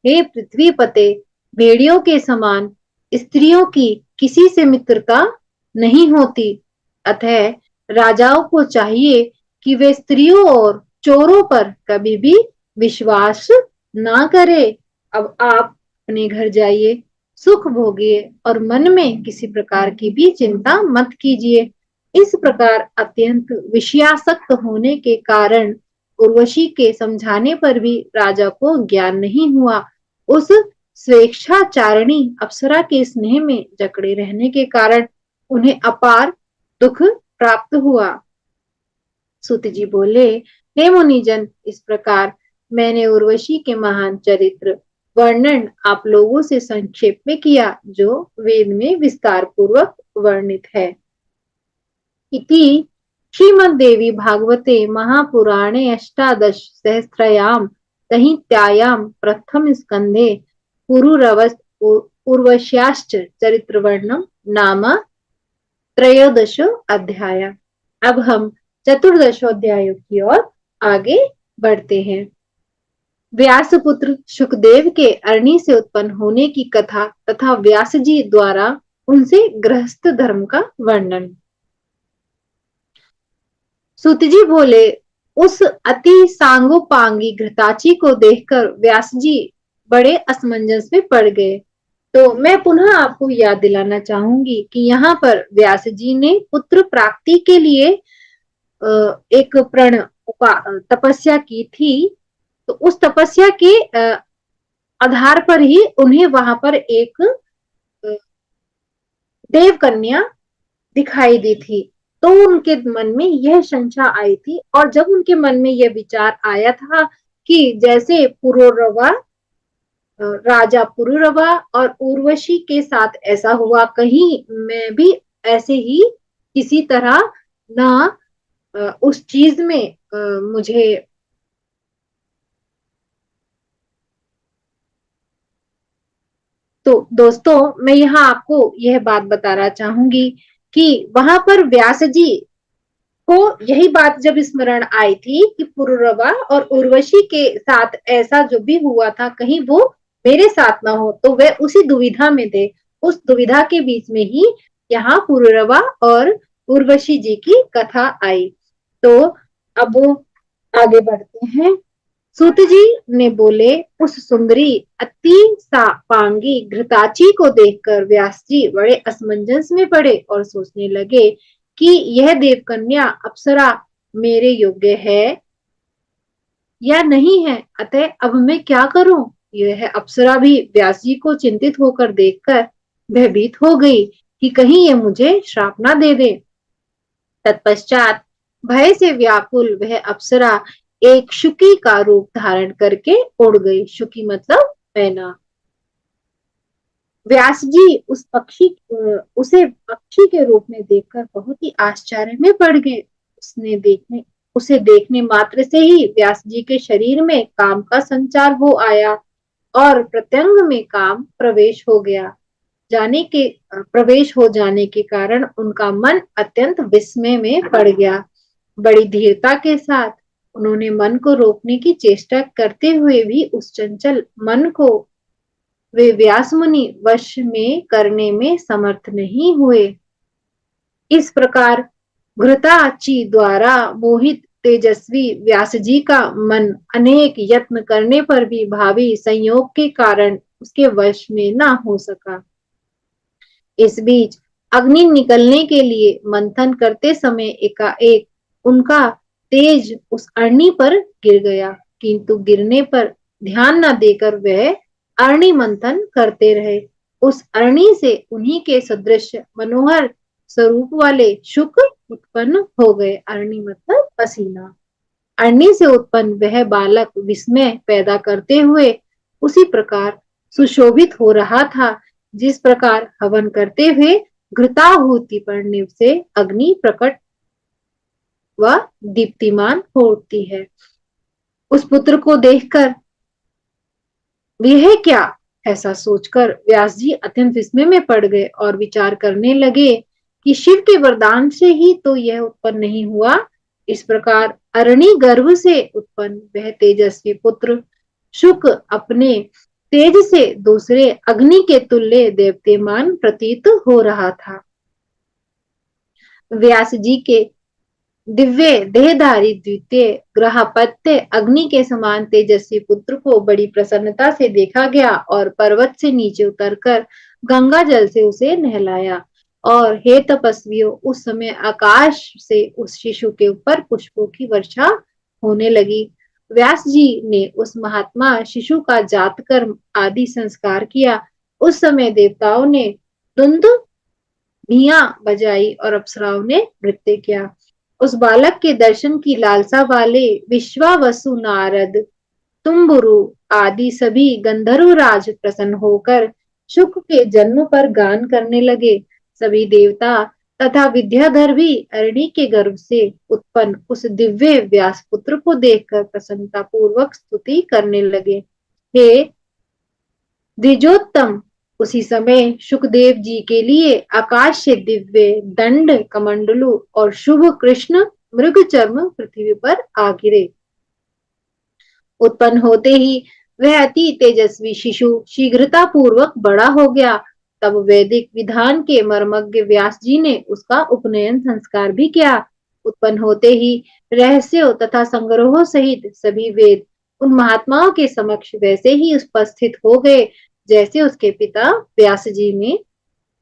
हे पृथ्वी पते, भेड़ियों के समान स्त्रियों की किसी से मित्रता नहीं होती, अतः राजाओं को चाहिए कि वे स्त्रियों और चोरों पर कभी भी विश्वास ना करे। अब आप अपने घर जाइए, सुख भोगिए और मन में किसी प्रकार की भी चिंता मत कीजिए। इस प्रकार अत्यंत विषयासक्त होने के कारण उर्वशी के समझाने पर भी राजा को ज्ञान नहीं हुआ। उस स्वेच्छाचारिणी अप्सरा के स्नेह में जकड़े रहने के कारण उन्हें अपार दुख प्राप्त हुआ। सूत जी बोले, हे मुनिजन, इस प्रकार मैंने उर्वशी के महान चरित्र वर्णन आप लोगों से संक्षेप में किया, जो वेद में विस्तार पूर्वक वर्णित है। इति श्रीमद्देवी भागवते महापुराणे अष्टादश सहस्रयाम संहितायां प्रथम स्कंधे पुरुरवस उर्वश्याश्च चरित्रवर्णनम नाम त्रयोदश अध्याय। अब हम चतुर्दशोध्याय की ओर आगे बढ़ते हैं। व्यासपुत्र सुखदेव के अरणी से उत्पन्न होने की कथा तथा व्यास जी द्वारा उनसे गृहस्थ धर्म का वर्णन। सूत जी बोले, उस अति सांगोपांगी घृताची को देखकर व्यास जी बड़े असमंजस में पड़ गए। तो मैं पुनः आपको याद दिलाना चाहूंगी कि यहाँ पर व्यास जी ने पुत्र प्राप्ति के लिए एक प्रण तपस्या की थी। तो उस तपस्या के आधार पर ही उन्हें वहां पर एक देव कन्या दिखाई दी थी। तो उनके मन में यह शंका आई थी, और जब उनके मन में यह विचार आया था कि जैसे पुरुरवा राजा पुरुरवा और उर्वशी के साथ ऐसा हुआ, कहीं मैं भी ऐसे ही किसी तरह ना उस चीज में मुझे तो दोस्तों, मैं यहाँ आपको यह बात बताना चाहूंगी कि वहां पर व्यास जी को यही बात जब स्मरण आई थी कि पुरुरवा और उर्वशी के साथ ऐसा जो भी हुआ था, कहीं वो मेरे साथ ना हो, तो वे उसी दुविधा में थे। उस दुविधा के बीच में ही यहाँ पुरुरवा और उर्वशी जी की कथा आई। तो अब आगे बढ़ते हैं। सूत जी ने बोले, उस सुंदरी अति पांगी घृताची को देखकर व्यास जी बड़े असमंजस में पड़े और सोचने लगे कि यह देवकन्या अप्सरा मेरे योग्य है या नहीं है, अतः अब मैं क्या करूं। यह अप्सरा भी व्यास जी को चिंतित होकर देखकर भयभीत हो गई कि कहीं ये मुझे श्राप ना दे दे। तत्पश्चात भय से व्याकुल वह अप्सरा एक शुकी का रूप धारण करके उड़ गई। शुकी मतलब मैना। व्यास जी उसे पक्षी के रूप में देखकर बहुत ही आश्चर्य में पड़ गए। उसे देखने मात्र से ही व्यास जी के शरीर में काम का संचार हो आया और प्रत्यंग में काम प्रवेश हो जाने के कारण उनका मन अत्यंत विस्मय में पड़ गया। बड़ी धीरता के साथ उन्होंने मन को रोकने की चेष्टा करते हुए भी उस चंचल मन को वे व्यास मुनि वश में करने में समर्थ नहीं हुए। इस प्रकार घृताची द्वारा मोहित तेजस्वी व्यास जी का मन अनेक यत्न करने पर भी भावी संयोग के कारण उसके वश में न हो सका। इस बीच अग्नि निकलने के लिए मंथन करते समय एकाएक उनका तेज उस अरणी पर गिर गया, किंतु गिरने पर ध्यान न देकर वह अरणी मंथन करते रहे। उस अरणी से उन्हीं के सदृश मनोहर स्वरूप वाले शुक उत्पन्न हो गए। अरणी मतलब पसीना। अरणी से उत्पन्न वह बालक विस्मय पैदा करते हुए उसी प्रकार सुशोभित हो रहा था जिस प्रकार हवन करते हुए घृताहुति पड़ने से अग्नि प्रकट व दीप्तिमान होती है। उस पुत्र को देखकर यह क्या, ऐसा सोचकर व्यास जी अत्यंत विस्मय में पड़ गए और विचार करने लगे कि शिव के वरदान से ही तो यह उत्पन्न नहीं हुआ। इस प्रकार अरणी गर्भ से उत्पन्न वह तेजस्वी पुत्र शुक अपने तेज से दूसरे अग्नि के तुल्य देवतेमान प्रतीत हो रहा था। व्यास जी के दिव्य देहधारी द्वितीय ग्रहपत्य अग्नि के समान तेजस्वी पुत्र को बड़ी प्रसन्नता से देखा गया और पर्वत से नीचे उतरकर गंगा जल से उसे नहलाया। और हे तपस्वियों, उस समय आकाश से उस शिशु के ऊपर पुष्पों की वर्षा होने लगी। व्यास जी ने उस महात्मा शिशु का जात कर्म आदि संस्कार किया। उस समय देवताओं ने धुंधुभियां बजाई और अप्सराओं ने नृत्य किया। उस बालक के दर्शन की लालसा वाले विश्वावसु, नारद, तुम्बुरु आदि सभी गंधर्व राज प्रसन्न होकर शुक के जन्म पर गान करने लगे। सभी देवता तथा विद्याधर भी अरणी के गर्भ से उत्पन्न उस दिव्य व्यास पुत्र को देखकर प्रसन्नता पूर्वक स्तुति करने लगे। हे द्विजोत्तम, उसी समय सुखदेव जी के लिए आकाश से दिव्य दंड कमंडलु और शुभ कृष्ण मृग चर्म पृथ्वी पर आ गिरे। उत्पन्न होते ही वह अति तेजस्वी शिशु शीघ्रता पूर्वक बड़ा हो गया। तब वैदिक विधान के मर्मज्ञ व्यास जी ने उसका उपनयन संस्कार भी किया। उत्पन्न होते ही रहस्यों तथा संग्रहों सहित सभी वेद उन महात्माओं के समक्ष वैसे ही उपस्थित हो गए जैसे उसके पिता व्यास जी में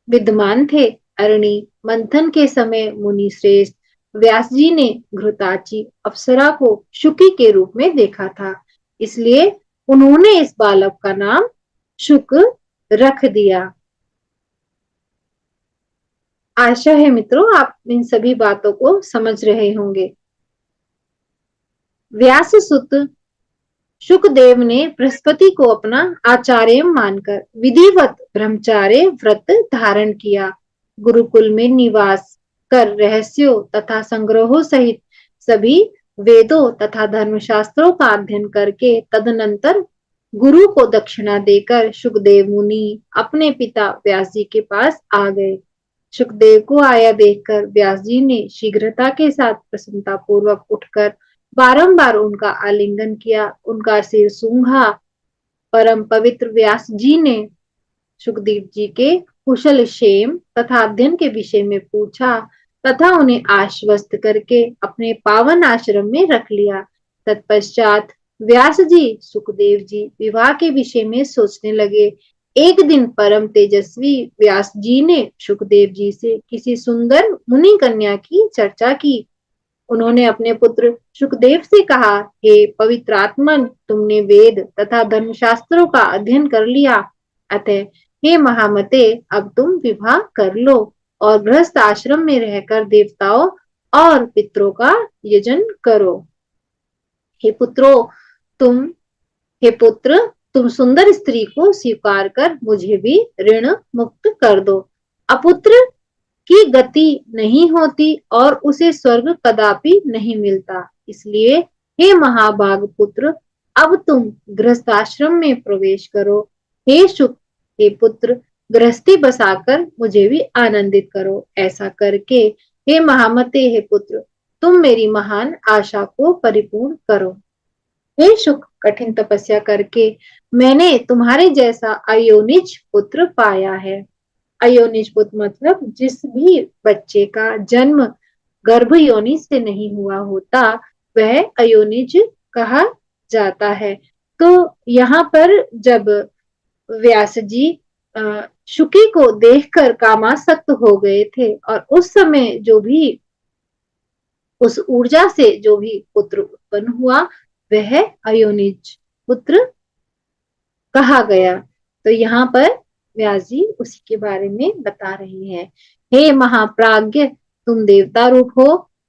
विद्यमान थे। अरणी मंथन के समय मुनि श्रेष्ठ व्यास जी ने घृताची अप्सरा को शुकी के रूप में देखा था, इसलिए उन्होंने इस बालक का नाम शुक रख दिया। आशा है मित्रों आप इन सभी बातों को समझ रहे होंगे। व्यास सुत शुकदेव ने बृहस्पति को अपना आचार्य मानकर विधिवत ब्रह्मचार्य व्रत धारण किया। गुरुकुल में निवास कर रहस्यों तथा संग्रहों सहित सभी वेदों तथा धर्मशास्त्रों का अध्ययन करके तदनंतर गुरु को दक्षिणा देकर सुखदेव मुनि अपने पिता व्यास जी के पास आ गए। सुखदेव को आया देखकर व्यास जी ने शीघ्रता के साथ प्रसन्नता पूर्वक उठकर बारंबार उनका आलिंगन किया, उनका सिर सूंघा। परम पवित्र व्यास जी ने सुखदेव जी के कुशल क्षेम तथा अध्ययन के विषय में पूछा तथा उन्हें आश्वस्त करके अपने पावन आश्रम में रख लिया। तत्पश्चात व्यास जी सुखदेव जी विवाह के विषय में सोचने लगे। एक दिन परम तेजस्वी व्यास जी ने सुखदेव जी से किसी सुंदर मुनि कन्या की चर्चा की। उन्होंने अपने पुत्र सुखदेव से कहा, हे पवित्रात्मन, तुमने वेद तथा धर्मशास्त्रों का अध्ययन कर लिया, अतः हे महामते, अब तुम विवाह कर लो और गृहस्थ आश्रम में रहकर देवताओं और पितरों का यजन करो। हे पुत्रो, तुम हे पुत्र, तुम सुंदर स्त्री को स्वीकार कर मुझे भी ऋण मुक्त कर दो। अपुत्र की गति नहीं होती और उसे स्वर्ग कदापि नहीं मिलता, इसलिए हे महाभाग पुत्र, अब तुम गृहस्थाश्रम में प्रवेश करो। हे शुक, हे पुत्र, गृहस्थी बसाकर मुझे भी आनंदित करो। ऐसा करके हे महामते, हे पुत्र, तुम मेरी महान आशा को परिपूर्ण करो। हे शुक, कठिन तपस्या करके मैंने तुम्हारे जैसा अयोनिज पुत्र पाया है। अयोनिज पुत्र मतलब जिस भी बच्चे का जन्म गर्भ योनि से नहीं हुआ होता वह अयोनिज कहा जाता है। तो यहाँ पर जब व्यास जी शुकी को देखकर कामासक्त हो गए थे और उस समय जो भी उस ऊर्जा से जो भी पुत्र उत्पन्न हुआ वह अयोनिज पुत्र कहा गया। तो यहाँ पर व्यास जी उसी के बारे में बता रहे हैं। हे महाप्राज्ञ, तुम देवता रूप हो,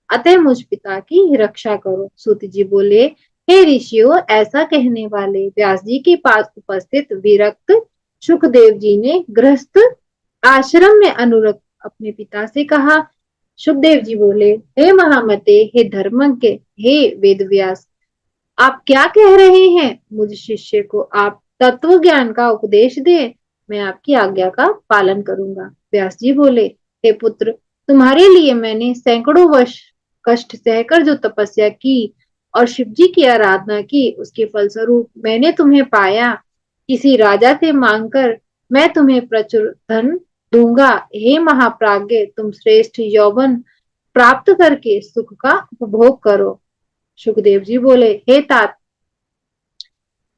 अतः मुझ पिता की रक्षा करो। सूत जी बोले, हे ऋषियों, ऐसा कहने वाले व्यास जी के पास उपस्थित विरक्त सुखदेव जी ने गृहस्थ आश्रम में अनुरक्त अपने पिता से कहा। सुखदेव जी बोले, हे महामते, हे धर्मज्ञ, हे वेद व्यास, आप क्या कह रहे हैं? मुझ शिष्य को आप तत्व ज्ञान का उपदेश दे, मैं आपकी आज्ञा का पालन करूंगा। व्यास जी बोले, हे पुत्र, तुम्हारे लिए मैंने सैकड़ों वर्ष कष्ट सहकर जो तपस्या की और शिव जी की आराधना की, उसके फलस्वरूप मैंने तुम्हें पाया। किसी राजा से मांगकर मैं तुम्हें प्रचुर धन दूंगा। हे महाप्राज्ञ, तुम श्रेष्ठ यौवन प्राप्त करके सुख का उपभोग करो। सुखदेव जी बोले, हे तात,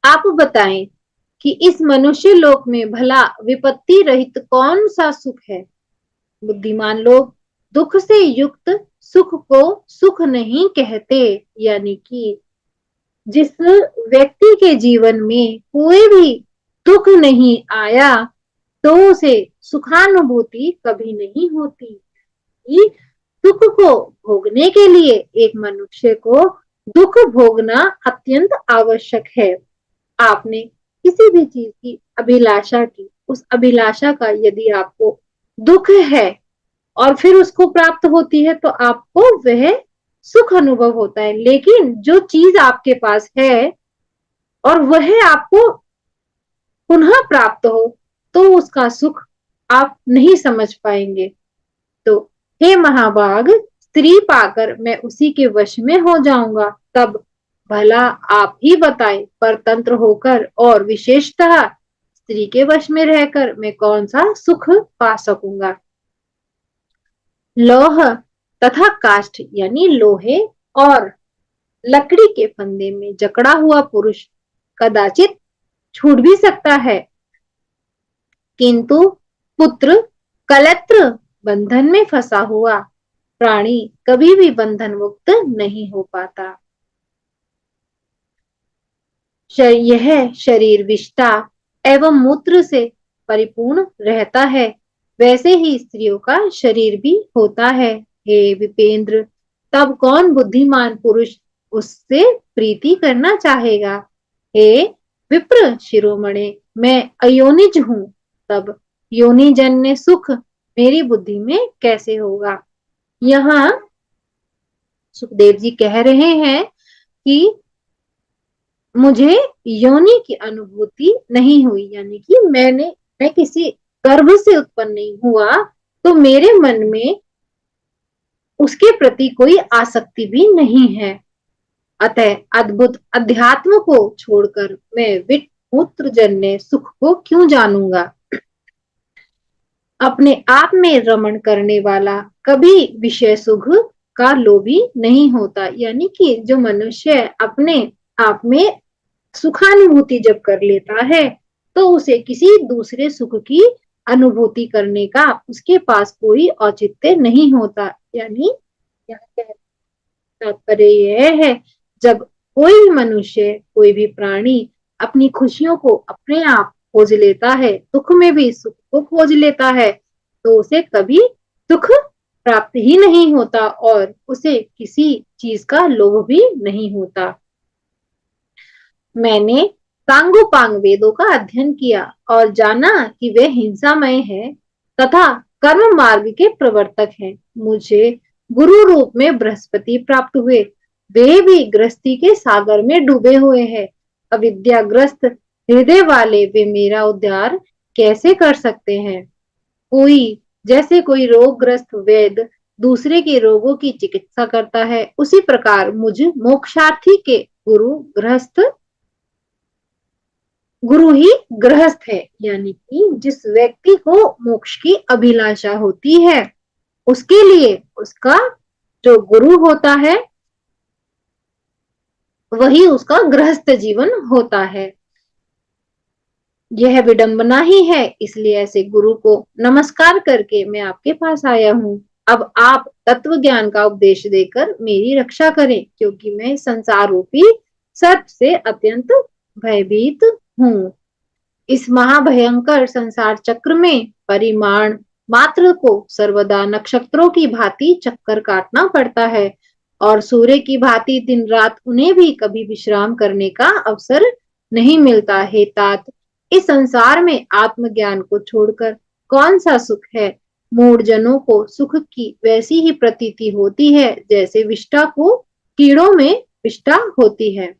आप बताएं कि इस मनुष्य लोक में भला विपत्ति रहित कौन सा सुख है? बुद्धिमान लोग दुख से युक्त सुख को सुख नहीं कहते, यानी कि जिस व्यक्ति के जीवन में कोई भी दुख नहीं आया तो उसे सुखानुभूति कभी नहीं होती। दुख को भोगने के लिए एक मनुष्य को दुख भोगना अत्यंत आवश्यक है। आपने किसी भी चीज की अभिलाषा की, उस अभिलाषा का यदि आपको दुख है और फिर उसको प्राप्त होती है तो आपको वह सुख अनुभव होता है। लेकिन जो चीज आपके पास है और वह आपको पुनः प्राप्त हो तो उसका सुख आप नहीं समझ पाएंगे। तो हे महाभाग, स्त्री पाकर मैं उसी के वश में हो जाऊंगा, तब भला आप ही बताएं, परतंत्र होकर और विशेषतः स्त्री के वश में रहकर मैं कौन सा सुख पा सकूंगा। लौह तथा काष्ठ यानी लोहे और लकड़ी के फंदे में जकड़ा हुआ पुरुष कदाचित छूट भी सकता है, किंतु पुत्र कलत्र बंधन में फंसा हुआ प्राणी कभी भी बंधन मुक्त नहीं हो पाता। यह शरीर विष्ठा एवं मूत्र से परिपूर्ण रहता है, वैसे ही स्त्रियों का शरीर भी होता है। हे विपेंद्र, तब कौन बुद्धिमान पुरुष उससे प्रीति करना चाहेगा? हे विप्र शिरोमणे, मैं अयोनिज हूं, तब योनि जन्य सुख मेरी बुद्धि में कैसे होगा? यहाँ सुखदेव जी कह रहे हैं कि मुझे योनि की अनुभूति नहीं हुई, यानी कि मैं किसी गर्भ से उत्पन्न नहीं हुआ तो मेरे मन में उसके प्रति कोई आसक्ति भी नहीं है। अतः अद्भुत अध्यात्म को छोड़कर मैं विट मूत्र जन्य सुख को क्यों जानूंगा? अपने आप में रमण करने वाला कभी विषय सुख का लोभी नहीं होता, यानी कि जो मनुष्य अपने आप में सुखानुभूति जब कर लेता है तो उसे किसी दूसरे सुख की अनुभूति करने का उसके पास कोई औचित्य नहीं होता। यानी यहाँ तात्पर्य यह है, जब कोई भी मनुष्य, कोई भी प्राणी अपनी खुशियों को अपने आप खोज लेता है, दुख में भी सुख को खोज लेता है, तो उसे कभी सुख प्राप्त ही नहीं होता और उसे किसी चीज का लोभ भी नहीं होता। मैंने सांगोपांग वेदों का अध्ययन किया और जाना कि वे हिंसामय है तथा कर्म मार्ग के प्रवर्तक हैं। मुझे गुरु रूप में बृहस्पति प्राप्त हुए, वे भी गृहस्थी के सागर में डूबे हुए हैं। अविद्याग्रस्त हृदय वाले वे मेरा उद्धार कैसे कर सकते हैं? जैसे कोई रोगग्रस्त वैद्य दूसरे के रोगों की चिकित्सा करता है, उसी प्रकार मुझ मोक्षार्थी के गुरु ही गृहस्थ है, यानी कि जिस व्यक्ति को मोक्ष की अभिलाषा होती है उसके लिए उसका जो गुरु होता है वही उसका गृहस्थ जीवन होता है। यह विडंबना ही है, इसलिए ऐसे गुरु को नमस्कार करके मैं आपके पास आया हूँ। अब आप तत्व ज्ञान का उपदेश देकर मेरी रक्षा करें, क्योंकि मैं संसार रूपी सर्प से अत्यंत भयभीत हूँ। इस महाभयंकर संसार चक्र में परिमाण मात्र को सर्वदा नक्षत्रों की भांति चक्कर काटना पड़ता है और सूर्य की भांति दिन रात उन्हें भी कभी विश्राम करने का अवसर नहीं मिलता है। तात, इस संसार में आत्मज्ञान को छोड़कर कौन सा सुख है? मूढ़ जनों को सुख की वैसी ही प्रतीति होती है जैसे विष्ठा को कीड़ों में विष्ठा होती है।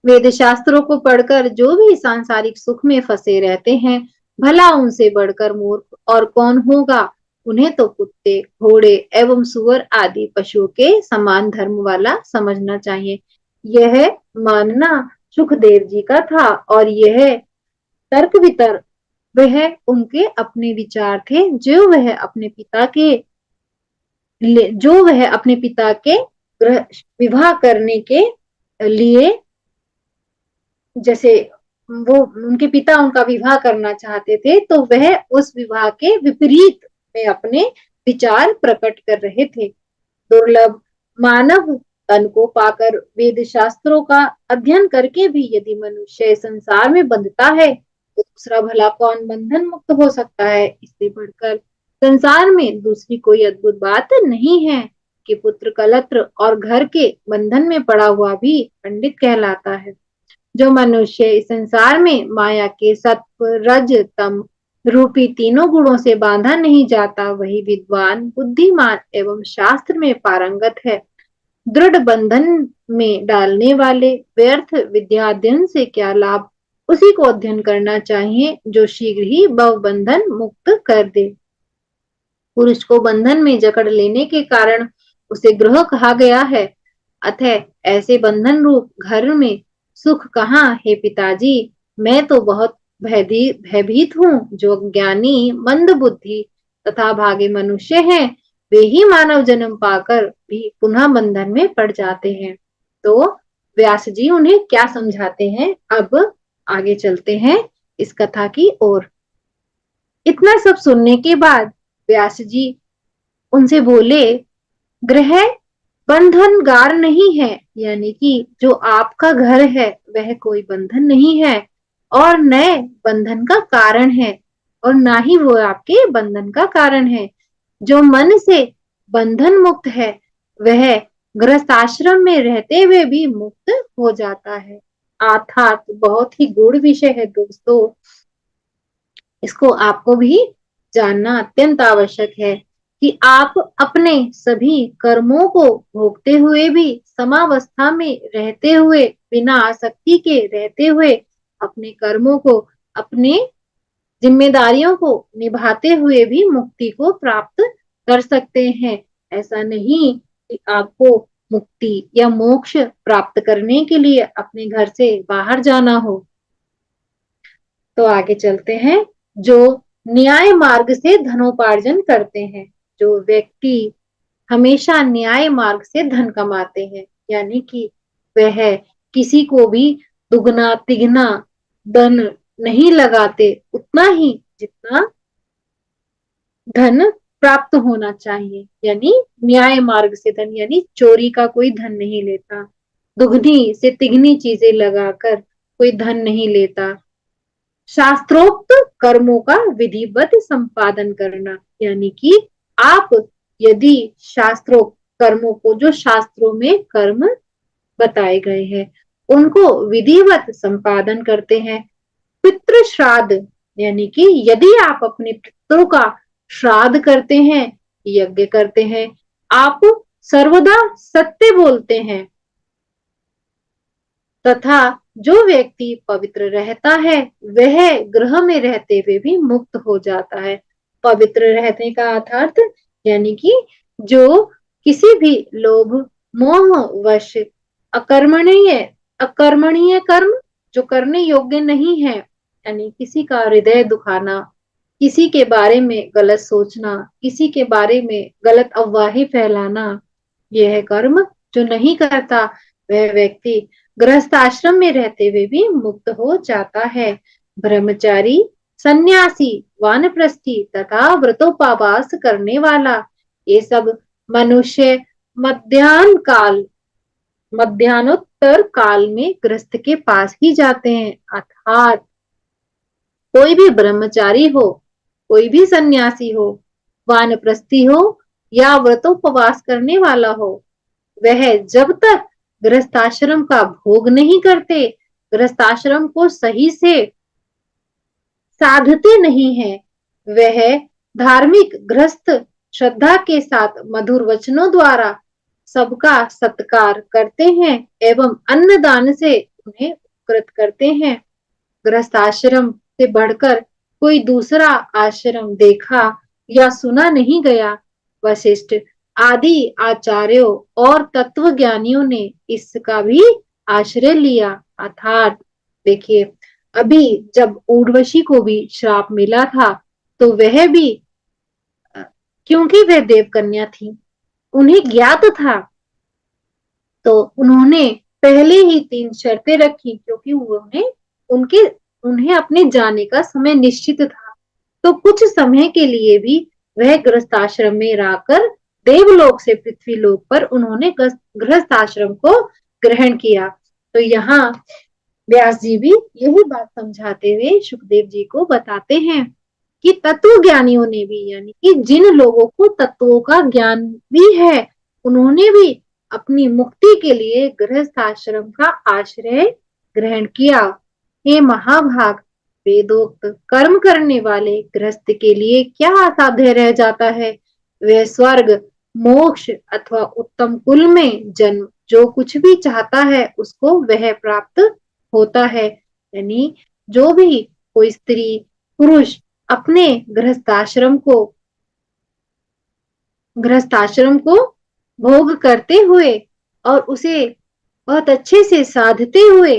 वेद शास्त्रों को पढ़कर जो भी सांसारिक सुख में फंसे रहते हैं, भला उनसे बढ़कर मूर्ख और कौन होगा? उन्हें तो कुत्ते, घोड़े एवं सुअर आदि पशुओं के समान धर्म वाला समझना चाहिए। यह मानना सुखदेव जी का था और यह तर्क वितर्क वह उनके अपने विचार थे जो वह अपने पिता के विवाह करने के लिए, जैसे वो उनके पिता उनका विवाह करना चाहते थे तो वह उस विवाह के विपरीत में अपने विचार प्रकट कर रहे थे। दुर्लभ मानव तन को पाकर वेद शास्त्रों का अध्ययन करके भी यदि मनुष्य संसार में बंधता है तो दूसरा भला कौन बंधन मुक्त हो सकता है? इससे बढ़कर संसार में दूसरी कोई अद्भुत बात नहीं है कि पुत्र कलत्र और घर के बंधन में पड़ा हुआ भी पंडित कहलाता है। जो मनुष्य इस संसार में माया के सत्व रज तम रूपी तीनों गुणों से बांधा नहीं जाता वही विद्वान, बुद्धिमान एवं शास्त्र में पारंगत है। दृढ़ बंधन में डालने वाले व्यर्थ विद्याध्ययन से क्या लाभ? उसी को अध्ययन करना चाहिए जो शीघ्र ही भव बंधन मुक्त कर दे। पुरुष को बंधन में जकड़ लेने के कारण उसे गृह कहा गया है। अतः ऐसे बंधन रूप घर में सुख कहाँ है पिताजी? मैं तो बहुत भयभीत हूँ। जो ज्ञानी मंद बुद्धि तथा भागे मनुष्य हैं वे ही मानव जन्म पाकर भी पुनः बंधन में पड़ जाते हैं। तो व्यास जी उन्हें क्या समझाते हैं, अब आगे चलते हैं इस कथा की ओर। इतना सब सुनने के बाद व्यास जी उनसे बोले, गृह बंधनगार नहीं है, यानी कि जो आपका घर है वह कोई बंधन नहीं है और न बंधन का कारण है और ना ही वो आपके बंधन का कारण है। जो मन से बंधन मुक्त है वह गृहस्थाश्रम में रहते हुए भी मुक्त हो जाता है। अर्थात बहुत ही गूढ़ विषय है दोस्तों, इसको आपको भी जानना अत्यंत आवश्यक है कि आप अपने सभी कर्मों को भोगते हुए भी, समावस्था में रहते हुए, बिना आसक्ति के रहते हुए अपने कर्मों को, अपने जिम्मेदारियों को निभाते हुए भी मुक्ति को प्राप्त कर सकते हैं। ऐसा नहीं कि आपको मुक्ति या मोक्ष प्राप्त करने के लिए अपने घर से बाहर जाना हो। तो आगे चलते हैं। जो न्याय मार्ग से धनोपार्जन करते हैं, जो व्यक्ति हमेशा न्याय मार्ग से धन कमाते हैं, यानी कि वह किसी को भी दुगना तिगना धन नहीं लगाते, उतना ही जितना धन प्राप्त होना चाहिए, यानी न्याय मार्ग से धन, यानी चोरी का कोई धन नहीं लेता, दुगनी से तिगनी चीजें लगाकर कोई धन नहीं लेता। शास्त्रोक्त कर्मों का विधिवत संपादन करना, यानी कि आप यदि शास्त्रोक्त कर्मों को, जो शास्त्रों में कर्म बताए गए हैं, उनको विधिवत संपादन करते हैं। पितृ श्राद्ध, यानी कि यदि आप अपने पितरों का श्राद्ध करते हैं, यज्ञ करते हैं, आप सर्वदा सत्य बोलते हैं तथा जो व्यक्ति पवित्र रहता है वह गृह में रहते हुए भी मुक्त हो जाता है। पवित्र रहने का अर्थ यानी कि जो किसी भी लोभ मोह वश अकर्मणीय अकर्मणीय कर्म जो करने योग्य नहीं है, यानी किसी का हृदय दुखाना, किसी के बारे में गलत सोचना, किसी के बारे में गलत अफवाहें फैलाना, यह कर्म जो नहीं करता वह व्यक्ति गृहस्थ आश्रम में रहते हुए भी मुक्त हो जाता है। ब्रह्मचारी, सन्यासी, वानप्रस्थी तथा व्रतोपवास करने वाला, ये सब मनुष्य मध्यान्ह काल मध्यान्होत्तर काल में गृहस्थ के पास ही जाते हैं। अर्थात कोई भी ब्रह्मचारी हो, कोई भी सन्यासी हो, वानप्रस्थी हो या व्रतोपवास करने वाला हो, वह जब तक गृहस्थाश्रम का भोग नहीं करते, गृहस्थाश्रम को सही से साधते नहीं है, वह धार्मिक गृहस्थ श्रद्धा के साथ मधुर वचनों द्वारा सबका सत्कार करते हैं एवं अन्नदान से उन्हें उपकृत करते हैं। गृहस्थ आश्रम से बढ़कर कोई दूसरा आश्रम देखा या सुना नहीं गया। वशिष्ठ आदि आचार्यों और तत्वज्ञानियों ने इसका भी आश्रय लिया। अर्थात देखिए, अभी जब उर्वशी को भी श्राप मिला था तो वह भी क्योंकि वह देवकन्या थी, उन्हें ज्ञात था, तो उन्होंने पहले ही 3 शर्तें रखी, क्योंकि उन्हें अपने जाने का समय निश्चित था। तो कुछ समय के लिए भी वह गृहस्थाश्रम में रहकर देवलोक से पृथ्वीलोक पर उन्होंने गृहस्थाश्रम को ग्रहण किया। तो यहाँ व्यास जी भी यही बात समझाते हुए सुखदेव जी को बताते हैं कि तत्व ज्ञानियों ने भी, यानी कि जिन लोगों को तत्वों का ज्ञान भी है, उन्होंने भी अपनी मुक्ति के लिए गृहस्थ आश्रम का आश्रय ग्रहण किया। हे महाभाग, वेदोक्त कर्म करने वाले गृहस्थ के लिए क्या असाध्य रह जाता है। वह स्वर्ग, मोक्ष अथवा उत्तम कुल में जन्म जो कुछ भी चाहता है उसको वह प्राप्त होता है। यानी जो भी कोई स्त्री पुरुष अपने गृहस्थाश्रम को भोग करते हुए और उसे बहुत अच्छे से साधते हुए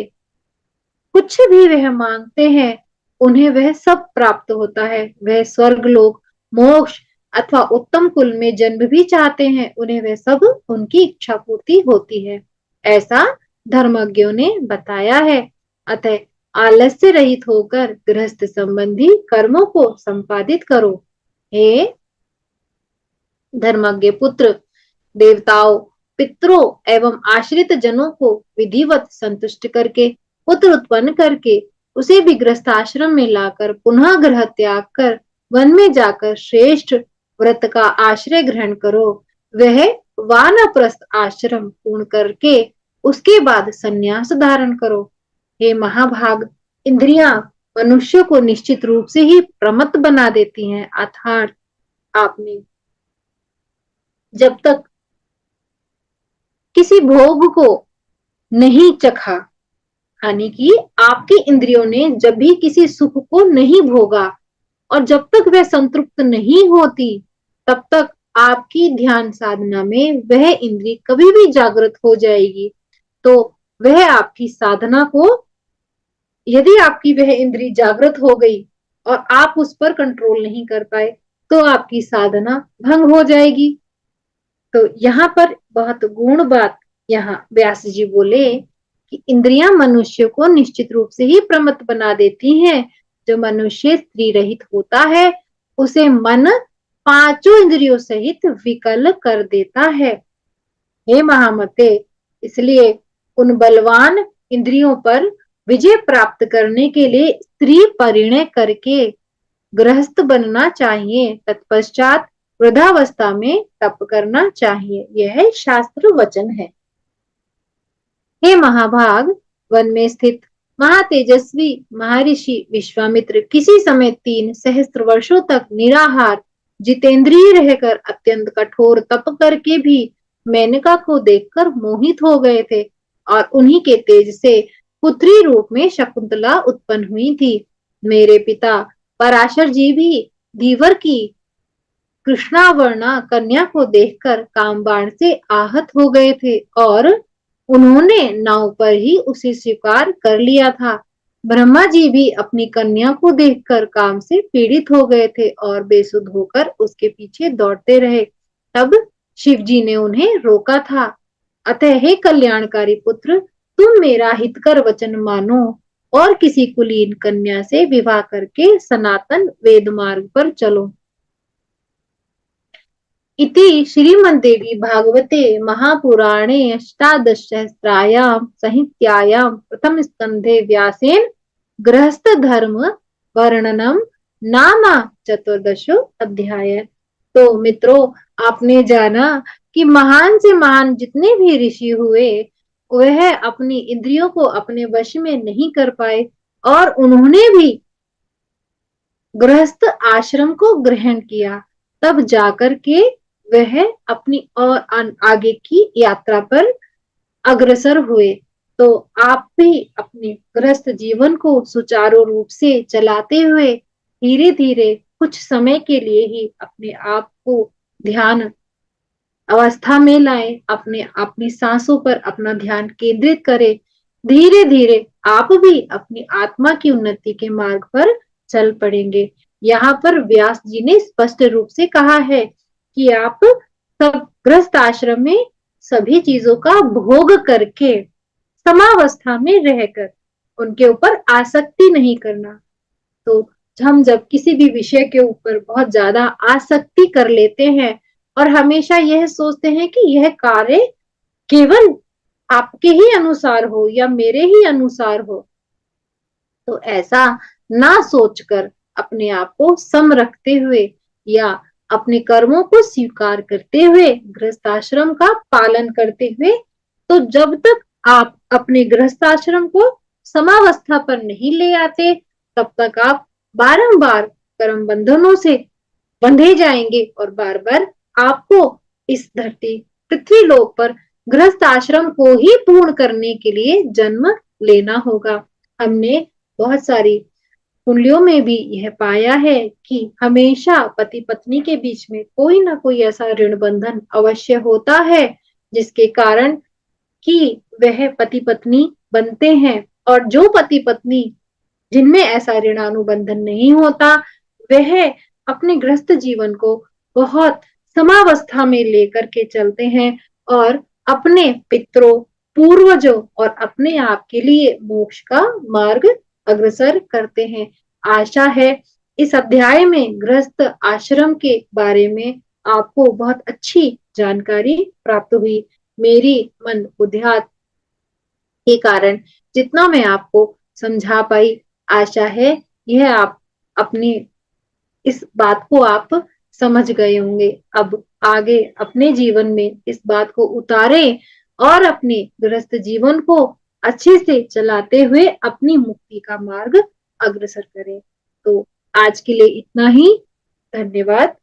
कुछ भी वह मांगते हैं, उन्हें वह सब प्राप्त होता है। वह स्वर्ग लोक, मोक्ष अथवा उत्तम कुल में जन्म भी चाहते हैं, उन्हें वह सब उनकी इच्छा पूर्ति होती है, ऐसा धर्मज्ञों ने बताया है। अतः आलस्य रहित होकर गृहस्थ संबंधी कर्मों को संपादित करो। हे धर्मज्ञ पुत्र, देवताओं, पितरों एवं आश्रित जनों को विधिवत संतुष्ट करके, पुत्र उत्पन्न करके, उसे भी गृहस्थ आश्रम में लाकर पुनः गृह त्याग कर वन में जाकर श्रेष्ठ व्रत का आश्रय ग्रहण करो। वह वानप्रस्थ आश्रम पूर्ण करके उसके बाद संन्यास धारण करो। हे महाभाग, इंद्रियां मनुष्य को निश्चित रूप से ही प्रमत्त बना देती हैं। अर्थात आपने जब तक किसी भोग को नहीं चखा, यानी कि आपकी इंद्रियों ने जब भी किसी सुख को नहीं भोगा और जब तक वह संतृप्त नहीं होती, तब तक आपकी ध्यान साधना में वह इंद्री कभी भी जागृत हो जाएगी। तो वह आपकी साधना को, यदि आपकी वह इंद्री जागृत हो गई और आप उस पर कंट्रोल नहीं कर पाए, तो आपकी साधना भंग हो जाएगी। तो यहाँ पर बहुत गुण बात यहाँ व्यास जी बोले कि इंद्रियां मनुष्य को निश्चित रूप से ही प्रमत्त बना देती हैं। जो मनुष्य स्त्री रहित होता है उसे मन 5 इंद्रियों सहित विकल कर देता है। हे महामते, इसलिए उन बलवान इंद्रियों पर विजय प्राप्त करने के लिए स्त्री परिणय करके गृहस्थ बनना चाहिए। तत्पश्चात वृद्धावस्था में तप करना चाहिए। यह शास्त्र वचन है। हे महाभाग, वन में स्थित महातेजस्वी महर्षि विश्वामित्र किसी समय 3 सहस्त्र वर्षों तक निराहार जितेंद्रिय रहकर अत्यंत कठोर तप करके भी मेनका को देखकर मोहित हो गए थे और उन्हीं के तेज से पुत्री रूप में शकुंतला उत्पन्न हुई थी। मेरे पिता पराशर जी भी धीवर की कृष्णावर्णा कन्या को देखकर कामबाण से आहत हो गए थे और उन्होंने नाव पर ही उसे स्वीकार कर लिया था। ब्रह्मा जी भी अपनी कन्या को देखकर काम से पीड़ित हो गए थे और बेसुध होकर उसके पीछे दौड़ते रहे। तब शिव जी ने उन्हें रोका था। अतः हे कल्याणकारी पुत्र, तुम मेरा हितकर वचन मानो और किसी कुलीन कन्या से विवाह करके सनातन वेद मार्ग पर चलो। इति श्रीमद्देवी भागवते महापुराणे अष्टादशसहस्रायां संहितायां प्रथम स्कंधे व्यासेन गृहस्थ धर्म वर्णनम नाम चतुर्दशो अध्याय। तो मित्रों, आपने जाना कि महान से महान जितने भी ऋषि हुए वह अपनी इंद्रियों को अपने वश में नहीं कर पाए और उन्होंने भी गृहस्थ आश्रम को ग्रहण किया। तब जाकर के वह अपनी और आगे की यात्रा पर अग्रसर हुए। तो आप भी अपने गृहस्थ जीवन को सुचारू रूप से चलाते हुए धीरे धीरे कुछ समय के लिए ही अपने आप को ध्यान अवस्था में लाए, अपने अपनी सांसों पर अपना ध्यान केंद्रित करें। धीरे धीरे आप भी अपनी आत्मा की उन्नति के मार्ग पर चल पड़ेंगे। यहाँ पर व्यास जी ने स्पष्ट रूप से कहा है कि आप सब गृहस्थ आश्रम में सभी चीजों का भोग करके समावस्था में रहकर उनके ऊपर आसक्ति नहीं करना। तो हम जब किसी भी विषय के ऊपर बहुत ज्यादा आसक्ति कर लेते हैं और हमेशा यह सोचते हैं कि यह कार्य केवल आपके ही अनुसार हो या मेरे ही अनुसार हो, तो ऐसा ना सोचकर अपने आप को सम रखते हुए या अपने कर्मों को स्वीकार करते हुए गृहस्थ आश्रम का पालन करते हुए, तो जब तक आप अपने गृहस्थ आश्रम को समावस्था पर नहीं ले आते तब तक आप बारंबार कर्म बंधनों से बंधे जाएंगे और बार बार आपको इस धरती पृथ्वी लोक पर गृहस्थ आश्रम को ही पूर्ण करने के लिए जन्म लेना होगा। हमने बहुत सारी कुंडलियों में भी यह पाया है कि हमेशा पति पत्नी के बीच में कोई ना कोई ऐसा ऋण बंधन अवश्य होता है जिसके कारण कि वह पति पत्नी बनते हैं। और जो पति पत्नी जिनमें ऐसा ऋणानुबंधन नहीं होता वह अपने गृहस्थ जीवन को बहुत समावस्था में लेकर के चलते हैं और अपने पितरों, पूर्वजों और अपने आप के लिए मोक्ष का मार्ग अग्रसर करते हैं। आशा है इस अध्याय में गृहस्थ आश्रम के बारे में आपको बहुत अच्छी जानकारी प्राप्त हुई। मेरी मन बुद्धियात के कारण जितना मैं आपको समझा पाई, आशा है यह आप अपनी इस बात को आप समझ गए होंगे। अब आगे अपने जीवन में इस बात को उतारें और अपने गृहस्थ जीवन को अच्छे से चलाते हुए अपनी मुक्ति का मार्ग अग्रसर करें। तो आज के लिए इतना ही। धन्यवाद।